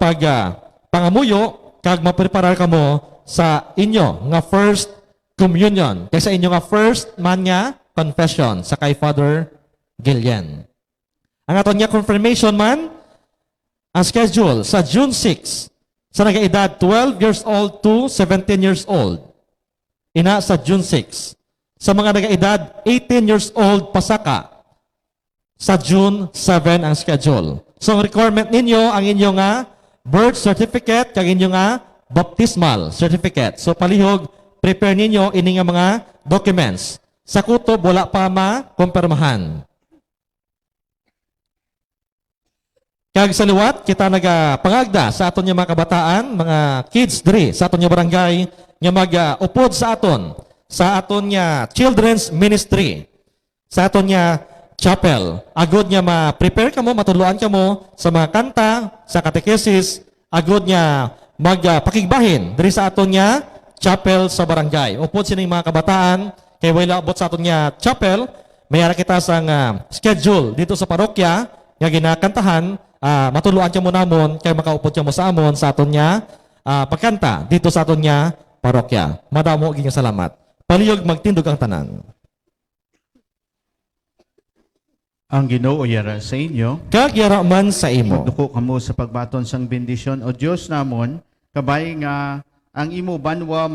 pangamuyo kag mapreparar kamo sa inyo nga First Communion. Kay sa inyo nga first man nga confession sa kay Father Gillian. Ang aton nga confirmation man, ang schedule sa June 6 sa nagaedad 12 years old to 17 years old. Ina sa June 6. Sa mga nagaedad 18 years old pasaka sa June 7 ang schedule. So ang requirement ninyo ang inyo nga birth certificate kag inyo nga baptismal certificate. So palihog prepare ninyo ini nga mga documents. Sa kutob wala pa ma-kumpirmahan. Kag sa liwat, kita nagapangagda sa aton nga mga kabataan, mga kids diri sa aton nga barangay nga mag-upod sa aton nga children's ministry, sa aton nga chapel. Agod nga ma-prepare kamo, matuluan kamo sa mga kanta, sa catechesis, agod nga magpakigbahin diri sa aton nga chapel sa barangay. Upod sining mga kabataan, kay wala abot sa aton nga chapel, mayara kita sang schedule dito sa parokya nga ginakantahan. Matuluan ka mo namon kay makaupod ka mo sa amon sa aton niya pagkanta dito sa aton niya parokya. Madamo gyud nga salamat. Palihog magtindog ang tanan. Ang Ginoo yara sa inyo. Kag yara man sa imo. Magduko kamo sa pagbaton sang bendisyon o Dios namon, kabay nga ang imo banwa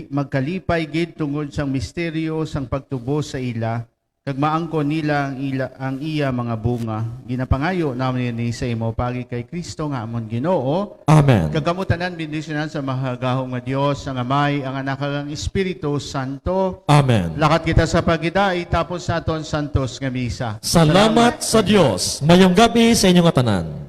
magkalipay gid tungod sang misteryo sang pagtubo sa ila. Kag maangkon nila ang iya mga bunga. Ginapangayo namin ni sa imo pagi kay Kristo nga amon Ginoo. Amen. Kagamutanan bendisyonan sa mahagahong nga Dios, ang Amay, ang Anak kag ang Espiritu Santo. Amen. Lakat kita sa pagidai tapos sa aton santos nga misa. Salamat sa Dios. Mayong gabi sa inyong tanan.